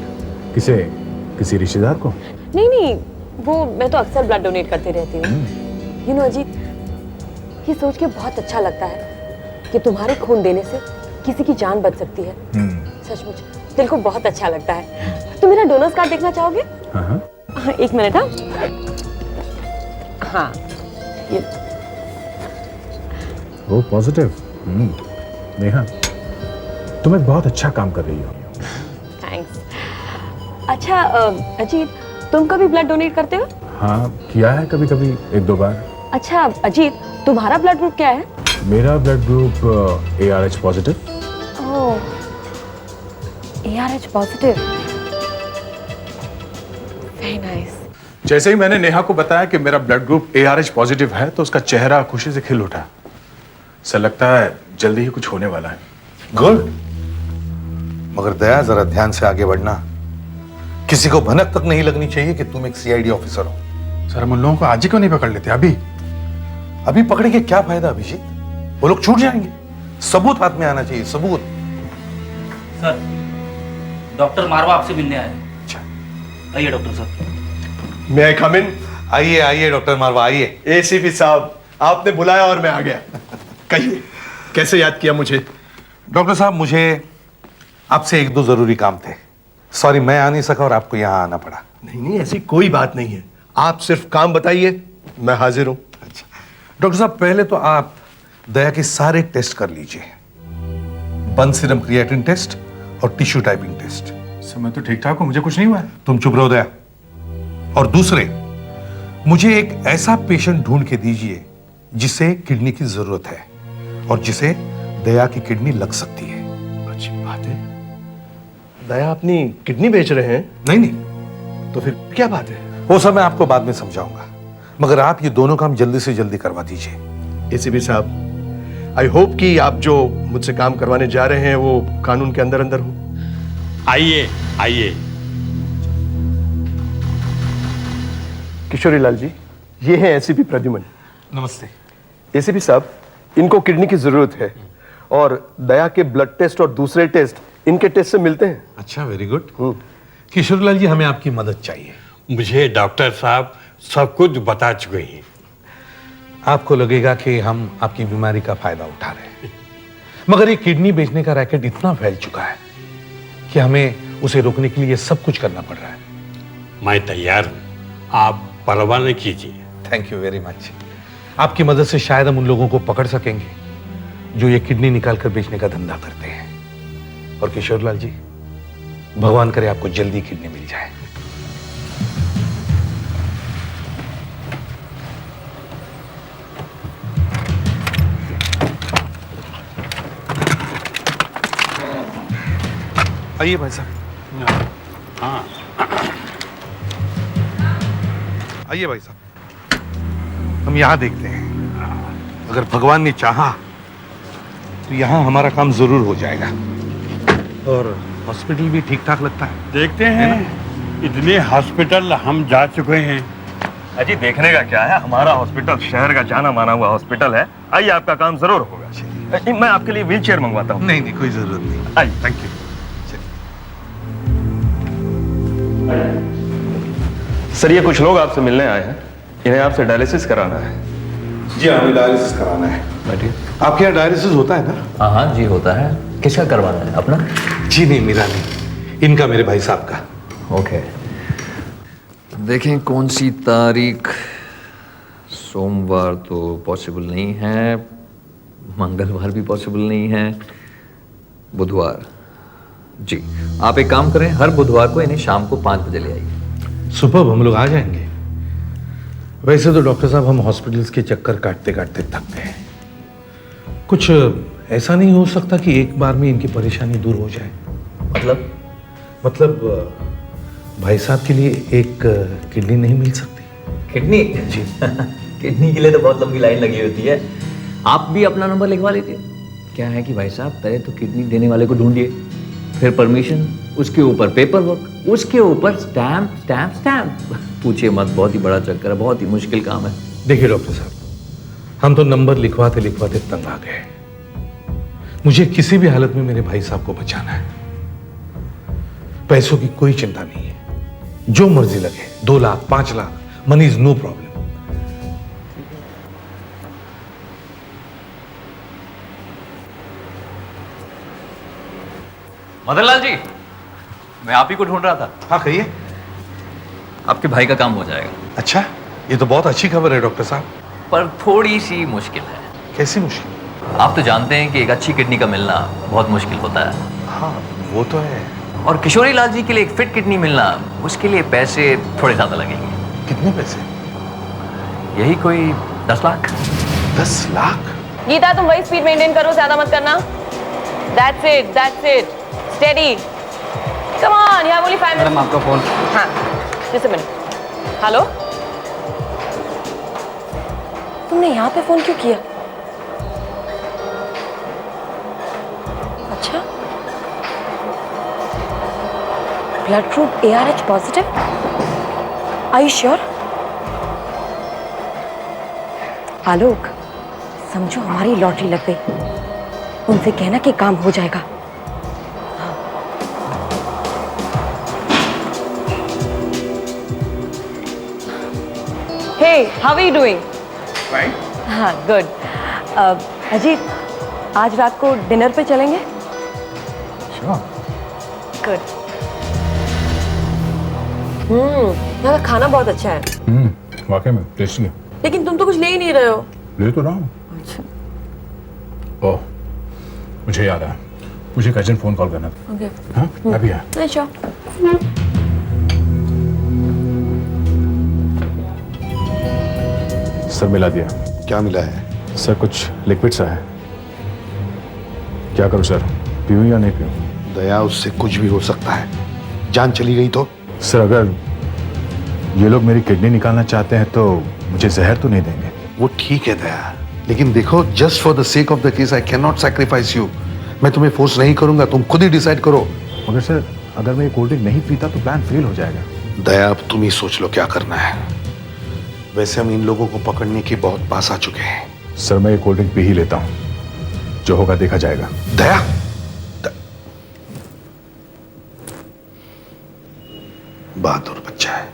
किसी रिश्तेदार को? नहीं नहीं, वो मैं तो अक्सर ब्लड डोनेट करती रहती हूँ। यू नो अजीत, ये सोच के बहुत अच्छा लगता है कि तुम्हारे खून देने से किसी की जान बच सकती है। सचमुच दिल को बहुत अच्छा लगता है। तुम मेरा डोनर्स कार्ड देखना चाहोगे? हाँ, एक मिनट। हाँ ये। वो पॉजिटिव। नेहा तुम एक बहुत अच्छा काम कर रही हो। थैंक्स। अच्छा अजीत, तुम कभी ब्लड डोनेट करते हो? हाँ किया है कभी कभी, एक दो बार। अच्छा अजीत, तुम्हारा ब्लड ग्रुप क्या है? मेरा ब्लड ग्रुप ARH पॉजिटिव। ओह, ARH पॉजिटिव, वेरी नाइस। जैसे ही मैंने नेहा को बताया कि मेरा ब्लड ग्रुप ARH पॉजिटिव है तो उसका चेहरा खुशी से खिल उठा। ऐसा लगता है जल्दी ही कुछ होने वाला है। गुड, मगर दया जरा ध्यान से आगे बढ़ना। किसी को भनक तक नहीं लगनी चाहिए कि तुम एक CID ऑफिसर हो। सर हम उन लोगों को आज ही क्यों नहीं पकड़ लेते? अभी पकड़े के क्या फायदा अभिजीत? वो लोग छूट जाएंगे। सबूत हाथ में आना चाहिए, सबूत। सर डॉक्टर मारवा आपसे मिलने आए। अच्छा आइए डॉक्टर साहब। मैं आई कम इन? आइए आइए डॉक्टर मारवा आइए। ACP साहब, आपने बुलाया और मैं आ गया। कहिए कैसे याद किया मुझे? डॉक्टर साहब मुझे आपसे एक दो जरूरी काम थे। सॉरी मैं आ नहीं सका और आपको यहाँ आना पड़ा। नहीं नहीं, ऐसी कोई बात नहीं है, आप सिर्फ काम बताइए, मैं हाजिर हूं। अच्छा डॉक्टर साहब, पहले तो आप दया के सारे टेस्ट कर लीजिए, बन सीरम क्रिएटिन टेस्ट और टिश्यू टाइपिंग टेस्ट। सर मैं तो ठीक ठाक हूं, मुझे कुछ नहीं हुआ है। तुम चुप रहो दया। और दूसरे, मुझे एक ऐसा पेशेंट ढूंढ के दीजिए जिसे किडनी की जरूरत है और जिसे दया की किडनी लग सकती है। अच्छी बात है। दया अपनी किडनी बेच रहे हैं? नहीं नहीं। तो फिर क्या बात है? वो सब मैं आपको बाद में समझाऊंगा, मगर आप ये दोनों काम जल्दी से जल्दी करवा दीजिए। ACP साहब, आई होप कि आप जो मुझसे काम करवाने जा रहे हैं वो कानून के अंदर अंदर हो। आइए आइए। किशोरी लाल जी, ये है ACP प्रद्युमन। नमस्ते। ACP साहब, इनको किडनी की जरूरत है और दया के ब्लड टेस्ट और दूसरे टेस्ट इनके टेस्ट से मिलते हैं। अच्छा, वेरी गुड। किशोरीलाल जी, हमें आपकी मदद चाहिए। मुझे डॉक्टर साहब सब कुछ बता चुके हैं। आपको लगेगा कि हम आपकी बीमारी का फायदा उठा रहे हैं, मगर ये किडनी बेचने का रैकेट इतना फैल चुका है कि हमें उसे रोकने के लिए सब कुछ करना पड़ रहा है। मैं तैयार हूं, आप परवाह न कीजिए। Thank you very much. आपकी मदद से शायद हम उन लोगों को पकड़ सकेंगे जो ये किडनी निकाल कर बेचने का धंधा करते हैं। और किशोरलाल जी, भगवान करे आपको जल्दी किडनी मिल जाए। आइए भाई साहब। हाँ आइए भाई साहब, हम यहां देखते हैं। अगर भगवान ने चाहा तो यहां हमारा काम जरूर हो जाएगा। और हॉस्पिटल भी ठीक ठाक लगता है। देखते हैं, इतने हॉस्पिटल हम जा चुके हैं। अजी देखने का क्या है, हमारा हॉस्पिटल शहर का जाना माना हुआ हॉस्पिटल है। आइए, आपका काम जरूर होगा। मैं आपके लिए व्हील चेयर मंगवाता हूँ। नहीं नहीं, कोई जरूरत नहीं। आइए। Thank you. सर, ये कुछ लोग आपसे मिलने आए हैं, इन्हें आपसे डायलिसिस कराना है। जी हमें डायलिसिस कराना है। बैठिए। आपके यहाँ डायलिसिस होता है ना? हाँ हाँ जी होता है। किसका करवाना है, अपना? जी नहीं, मेरा नहीं, इनका, मेरे भाई साहब का। ओके, देखें कौन सी तारीख। सोमवार तो पॉसिबल नहीं है, मंगलवार भी पॉसिबल नहीं है, बुधवार। जी आप एक काम करें, हर बुधवार को इन्हें शाम को 5 बजे ले आइए। सुबह हम लोग आ जाएंगे। वैसे तो डॉक्टर साहब हम हॉस्पिटल्स के चक्कर काटते काटते थक गए। कुछ ऐसा नहीं हो सकता कि एक बार में इनकी परेशानी दूर हो जाए? मतलब भाई साहब के लिए एक किडनी नहीं मिल सकती? किडनी? जी। किडनी के लिए तो बहुत लंबी लाइन लगी होती है। आप भी अपना नंबर लिखवा लीजिए। क्या है कि भाई साहब पहले तो किडनी देने वाले को ढूंढिए, फिर परमिशन, उसके ऊपर पेपर वर्क, उसके ऊपर स्टैम्प स्टैम्प स्टैम्प। पूछिए मत, बहुत ही बड़ा चक्कर है, बहुत ही मुश्किल काम है। देखिए डॉक्टर साहब, हम तो नंबर लिखवाते लिखवाते तंग आ गए। मुझे किसी भी हालत में मेरे भाई साहब को बचाना है। पैसों की कोई चिंता नहीं है, जो मर्जी लगे, 2 lakh 5 lakh, money is no problem. Madanlal ji, मैं आप ही को ढूंढ रहा था। हाँ कहिए। आपके भाई का काम हो जाएगा। अच्छा, ये तो बहुत अच्छी खबर है डॉक्टर साहब। पर थोड़ी सी मुश्किल है। कैसी मुश्किल? आप तो जानते हैं कि एक अच्छी किडनी का मिलना बहुत मुश्किल होता है। हाँ वो तो है। और किशोरी लाल जी के लिए एक फिट किडनी मिलना, उसके लिए पैसे थोड़े ज्यादा लगेंगे। कितने पैसे? यही कोई 10 लाख। 10 लाख? गीता, तुम वही स्पीड मेंटेन करो, ज्यादा मत करना। That's it, steady. Come on, you have only 5 minutes. Madam आपका फोन। हाँ, just a minute. हेलो? तुमने यहाँ पे फोन क्यों किया? अच्छा, blood group ARH positive? Are you sure? आलोक, समझो हमारी लॉटरी लग गई। उनसे कहना कि काम हो जाएगा। Hey, how are you doing? Fine. हाँ, good. अजीत, आज रात को डिनर पे चलेंगे? Sure. Good. यहाँ का खाना बहुत अच्छा है। वाकई में टेस्टी है। लेकिन तुम तो कुछ ले ही नहीं रहे हो। ले तो रहा हूँ। अच्छा। ओह, मुझे याद आया, मुझे एक अर्जेंट फोन कॉल करना था। ओके। हाँ, अभी आया। अच्छा। सर मिला दिया। क्या मिला है? सर कुछ लिक्विड सा है। क्या करूं सर, पीऊं या नहीं पीऊं? दया, उससे कुछ भी हो सकता है। जान चली गई तो? सर अगर ये लोग मेरी किडनी निकालना चाहते हैं तो मुझे जहर तो नहीं देंगे? वो ठीक है दया, लेकिन देखो, just for the sake of the case I can not sacrifice you. मैं तुम्हें फोर्स नहीं करूंगा, तुम खुद ही डिसाइड करो। मगर सर अगर मैं ये कोल्ड ड्रिंक नहीं पीता तो प्लान फेल हो जाएगा। दया, अब तुम ही सोच लो क्या करना है। वैसे हम इन लोगों को पकड़ने के बहुत पास आ चुके हैं। सर मैं ये कोल्ड ड्रिंक पी ही लेता हूँ, जो होगा देखा जाएगा। दया, बहादुर बच्चा है।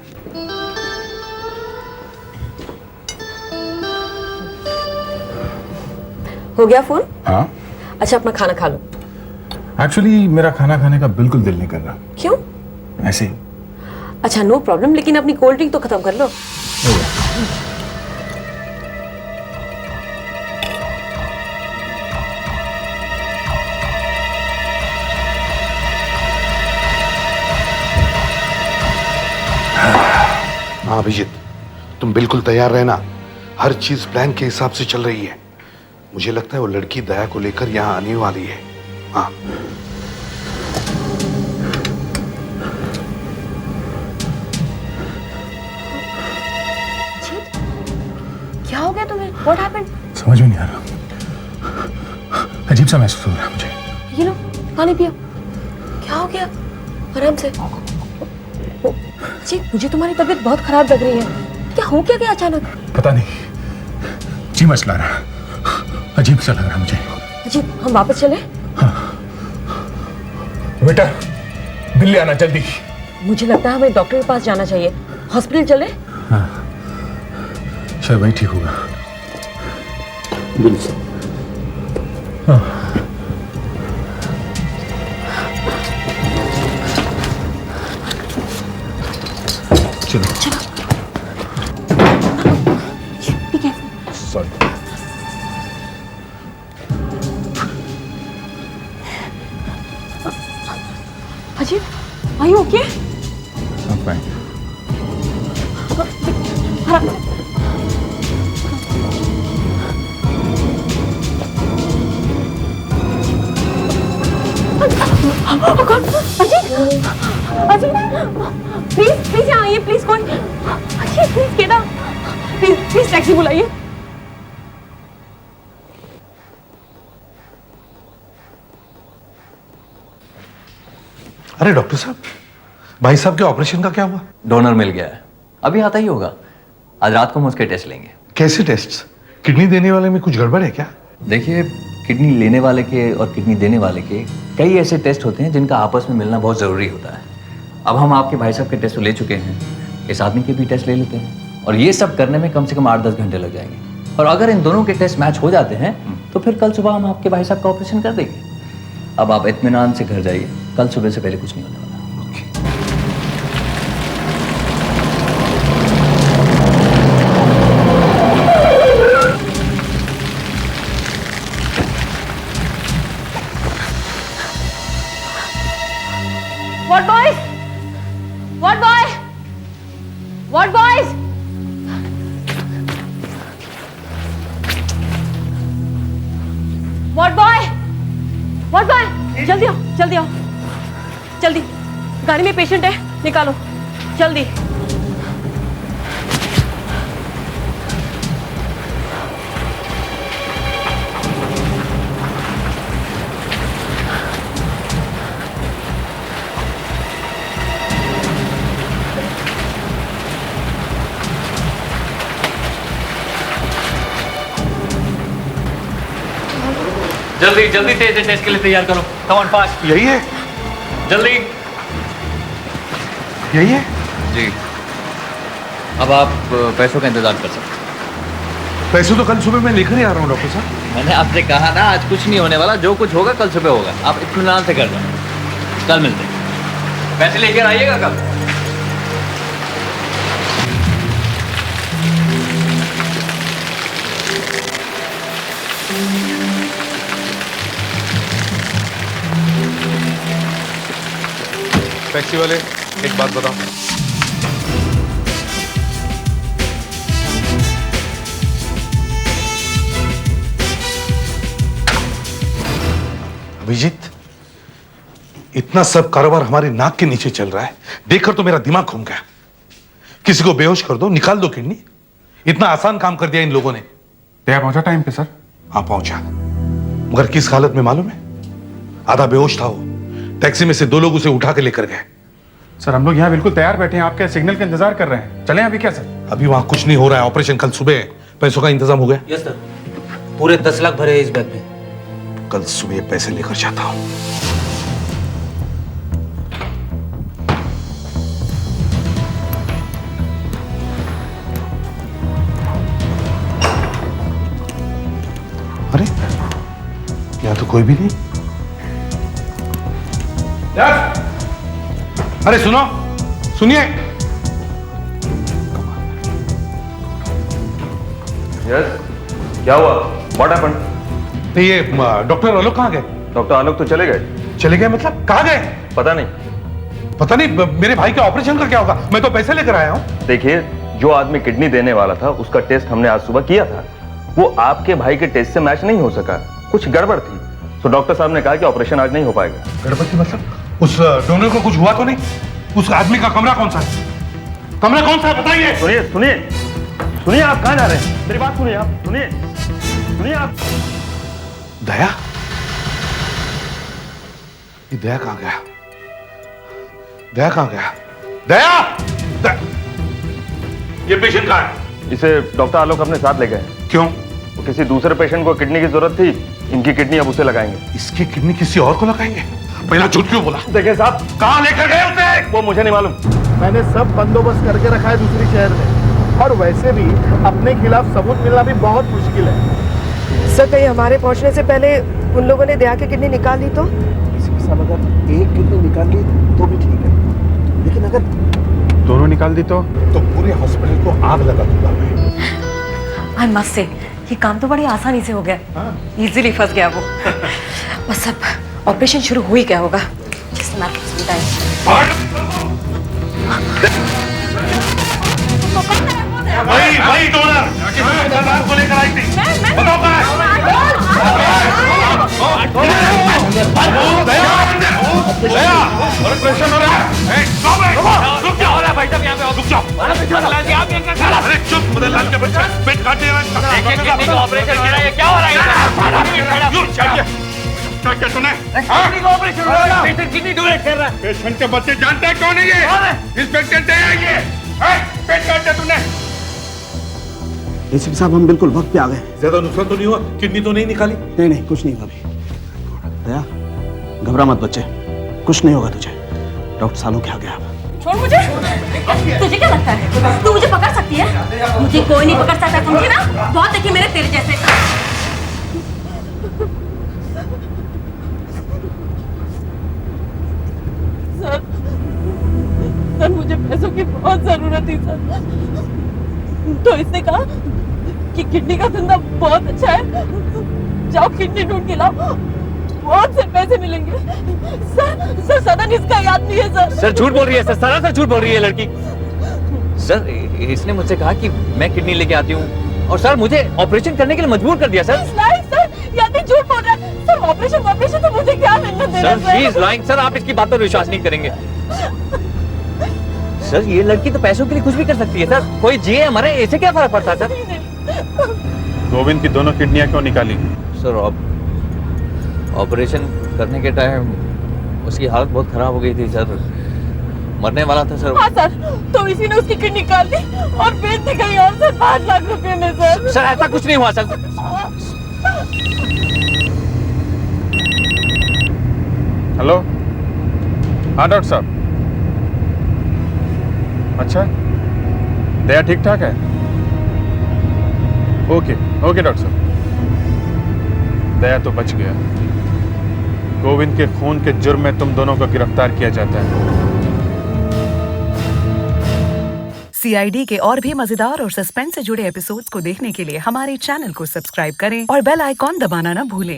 हो गया फोन? हाँ। अच्छा, अपना खाना खा लो। एक्चुअली मेरा खाना खाने का बिल्कुल दिल नहीं कर रहा। क्यों? ऐसे ही। अच्छा, नो प्रॉब्लम, लेकिन अपनी कोल्ड ड्रिंक तो खत्म कर लो। हाँ अभिजीत, तुम बिल्कुल तैयार रहना। हर चीज प्लान के हिसाब से चल रही है। मुझे लगता है वो लड़की दया को लेकर यहाँ आने वाली है। हाँ। क्या हो गया तुम्हें? What happened? समझ में नहीं आ रहा, अजीब सा महसूस हो रहा है मुझे। ये लो, पानी पियो। क्या हो गया? आराम से। जी, मुझे तुम्हारी तबीयत बहुत खराब लग रही है। क्या हो क्या अचानक? पता नहीं, जी मचला रहा, अजीब सा लग रहा मुझे। जी, हम वापस चले? बेटा, बिल्ली आना जल्दी। मुझे लगता है हमें डॉक्टर के पास जाना चाहिए। हॉस्पिटल चले? हाँ, शायद वही ठीक होगा। बिल्कुल। हाँ। चलो चलो। ठीक है। Sorry. Ajit, are you okay? I'm fine. Ajit, Ajit, please please यहाँ आइए, प्लीज कोई, Ajit please Kedar, please please taxi बुलाइए। अरे डॉक्टर साहब, भाई साहब के ऑपरेशन का क्या हुआ? डोनर मिल गया है, अभी आता ही होगा। आज रात को हम उसके टेस्ट लेंगे। कैसे टेस्ट? किडनी देने वाले में कुछ गड़बड़ है क्या? देखिए, किडनी लेने वाले के और किडनी देने वाले के कई ऐसे टेस्ट होते हैं जिनका आपस में मिलना बहुत ज़रूरी होता है। अब हम आपके भाई साहब के टेस्ट तो ले चुके हैं, इस आदमी के भी टेस्ट ले लेते हैं, और ये सब करने में कम से कम 8-10 घंटे लग जाएंगे। और अगर इन दोनों के टेस्ट मैच हो जाते हैं तो फिर कल सुबह हम आपके भाई साहब का ऑपरेशन कर देंगे। अब आप इत्मीनान से घर जाइए, कल सुबह से पहले कुछ नहीं होने वाला। What boys? What boy? What boys? What boy? What boy? जल्दी आओ, जल्दी आओ, जल्दी। गाड़ी में पेशेंट है, निकालो जल्दी। जल्दी जल्दी से इसे टेस्ट के लिए तैयार करो। Come on fast. यही है? जल्दी। यही है? जी। अब आप पैसों का इंतजार कर सकते हैं। पैसे तो कल सुबह मैं लेकर ही आ रहा हूँ डॉक्टर साहब। मैंने आपसे कहा ना, आज कुछ नहीं होने वाला, जो कुछ होगा कल सुबह होगा। आप इत्मीनान से कर दो, कल मिलते हैं। पैसे लेकर आइएगा कल। टैक्सी वाले, एक बात बताओ, अभिजीत, इतना सब कारोबार हमारी नाक के नीचे चल रहा है, देखकर तो मेरा दिमाग घूम गया। किसी को बेहोश कर दो, निकाल दो किडनी, इतना आसान काम कर दिया इन लोगों ने। दया पहुंचा टाइम पे सर? हाँ पहुंचा, मगर किस हालत में मालूम है? आधा बेहोश था वो, टैक्सी में से 2 लोग उसे उठा के लेकर गए। सर हम लोग यहाँ बिल्कुल तैयार बैठे हैं, आपके सिग्नल का इंतजार कर रहे हैं। चलें अभी क्या सर? अभी वहां कुछ नहीं हो रहा है, ऑपरेशन कल सुबह है। पैसों का इंतजाम हो गया? यस सर, पूरे 10 लाख भरे हैं इस बैग में। कल सुबह पैसे लेकर जाता हूं। अरे यहाँ तो कोई भी नहीं। अरे सुनो, सुनिए। यस, क्या हुआ? What happened? तो ये डॉक्टर आलोक कहाँ गए? डॉक्टर आलोक तो चले गए। चले गए मतलब? कहाँ गए? पता नहीं। पता नहीं, मेरे भाई के ऑपरेशन का क्या होगा? मैं तो पैसे लेकर आया हूँ। देखिए, जो आदमी किडनी देने वाला था उसका टेस्ट हमने आज सुबह किया था, वो आपके भाई के टेस्ट से मैच नहीं हो सका, कुछ गड़बड़ थी। तो डॉक्टर साहब ने कहा कि ऑपरेशन आज नहीं हो पाएगा। गड़बड़ थी मतलब? उस डोनर को कुछ हुआ तो नहीं? उस आदमी का कमरा कौन सा है? कमरा कौन सा है बताइए। सुनिए सुनिए सुनिए, आप कहाँ जा रहे हैं? मेरी बात सुनिए, आप सुनिए सुनिए आप। दया? ये दया कहाँ गया? दया कहाँ गया? दया! ये पेशेंट कहाँ है? इसे डॉक्टर आलोक अपने साथ ले गए। क्यों? वो किसी दूसरे पेशेंट को किडनी की जरूरत थी, इनकी किडनी अब उसे लगाएंगे। इसकी किडनी किसी और को लगाएंगे? पहला झूठ क्यों बोला? देखिए साहब, कहाँ लेकर गए उसे? वो मुझे नहीं मालूम। मैंने सब बंदोबस्त करके रखा है दूसरी शहर में, और वैसे भी अपने खिलाफ सबूत मिलना भी बहुत मुश्किल है। सर, कहीं हमारे पहुंचने से पहले उन लोगों ने दया की किडनी निकाल ली तो? किसी साहब अगर एक किडनी निकाल ली तो भी ठीक है, लेकिन अगर दोनों निकाल दी तो पूरे हॉस्पिटल को आग लगा दूंगा मैं। आई मस्ट से, ये काम तो बड़ी आसानी से हो गया। इजीली फंस गया वो। बस अब ऑपरेशन शुरू हो ही गया होगा। Just a matter of time. वही डोनर को लेकर आई थी, बताओ कहाँ है? ऑपरेशन हो रहा है। रुक क्या हो रहा है भाई साहब, यहाँ पे रुक जाओ। अरे चुप, मदनलाल के बच्चे पेट काटे ऑपरेशन हो रहा है, क्या हो रहा है? क्या तूने ऑपरेशन हो रहा है? पेशेंट कितनी डोनेट कर रहा है? पेशेंट के बच्चे जानते हैं कौन है ये? इंस्पेक्टर दे ये पेट काटे तूने। एसीपी साहब हम बिल्कुल वक्त पे आ गए। ज्यादा नुकसान तो नहीं हुआ? किडनी तो नहीं निकाली? नहीं नहीं कुछ नहीं हुआ अभी। दया घबरा मत बच्चे, कुछ नहीं होगा तुझे। डॉक्टर सालों के आगे आप। छोड़ मुझे। तुझे क्या लगता है तू मुझे पकड़ सकती है? मुझे कोई नहीं पकड़ सकता, समझी ना? बहुत देखे मेरे तेरे जैसे। सर मुझे पैसों की बहुत जरूरत थी सर, तो इसने कहा कि किडनी का धंधा बहुत अच्छा है, जाओ किडनी ढूंढ के लाओ, बहुत से पैसे मिलेंगे। सर सदन इसका याद नहीं है सर। सर झूठ बोल रही है सर, सरासर झूठ बोल रही है लड़की। सर इसने मुझसे कहा कि मैं किडनी लेके आती हूँ और सर मुझे ऑपरेशन करने के लिए मजबूर कर दिया सर। सर या तो झूठ बोल रहा है सर। ऑपरेशन तो मुझे क्या लेना देना sir? She is lying sir, आप इसकी बात पर विश्वास नहीं करेंगे। सर ये लड़की तो पैसों के लिए कुछ भी कर सकती है सर, कोई जिए हमारे, ऐसे क्या फर्क पड़ता है सर? गोविंद की दोनों किडनियां क्यों निकाली? सर ऑपरेशन करने के टाइम उसकी हालत बहुत खराब हो गई थी सर, मरने वाला था सर। हाँ सर, तो इसी ने उसकी किडनी निकाल दी और बेच दी कहीं और सर 5 लाख रुपए में सर। सर ऐसा कुछ नहीं हुआ सर। हेलो, हाँ डॉक्टर साहब। अच्छा, दया ठीक ठाक है? ओके ओके डॉक्टर साहब। दया तो बच गया। गोविंद के खून के जुर्म में तुम दोनों को गिरफ्तार किया जाता है। सीआईडी के और भी मजेदार और सस्पेंस से जुड़े एपिसोड्स को देखने के लिए हमारे चैनल को सब्सक्राइब करें और बेल आइकॉन दबाना ना भूलें।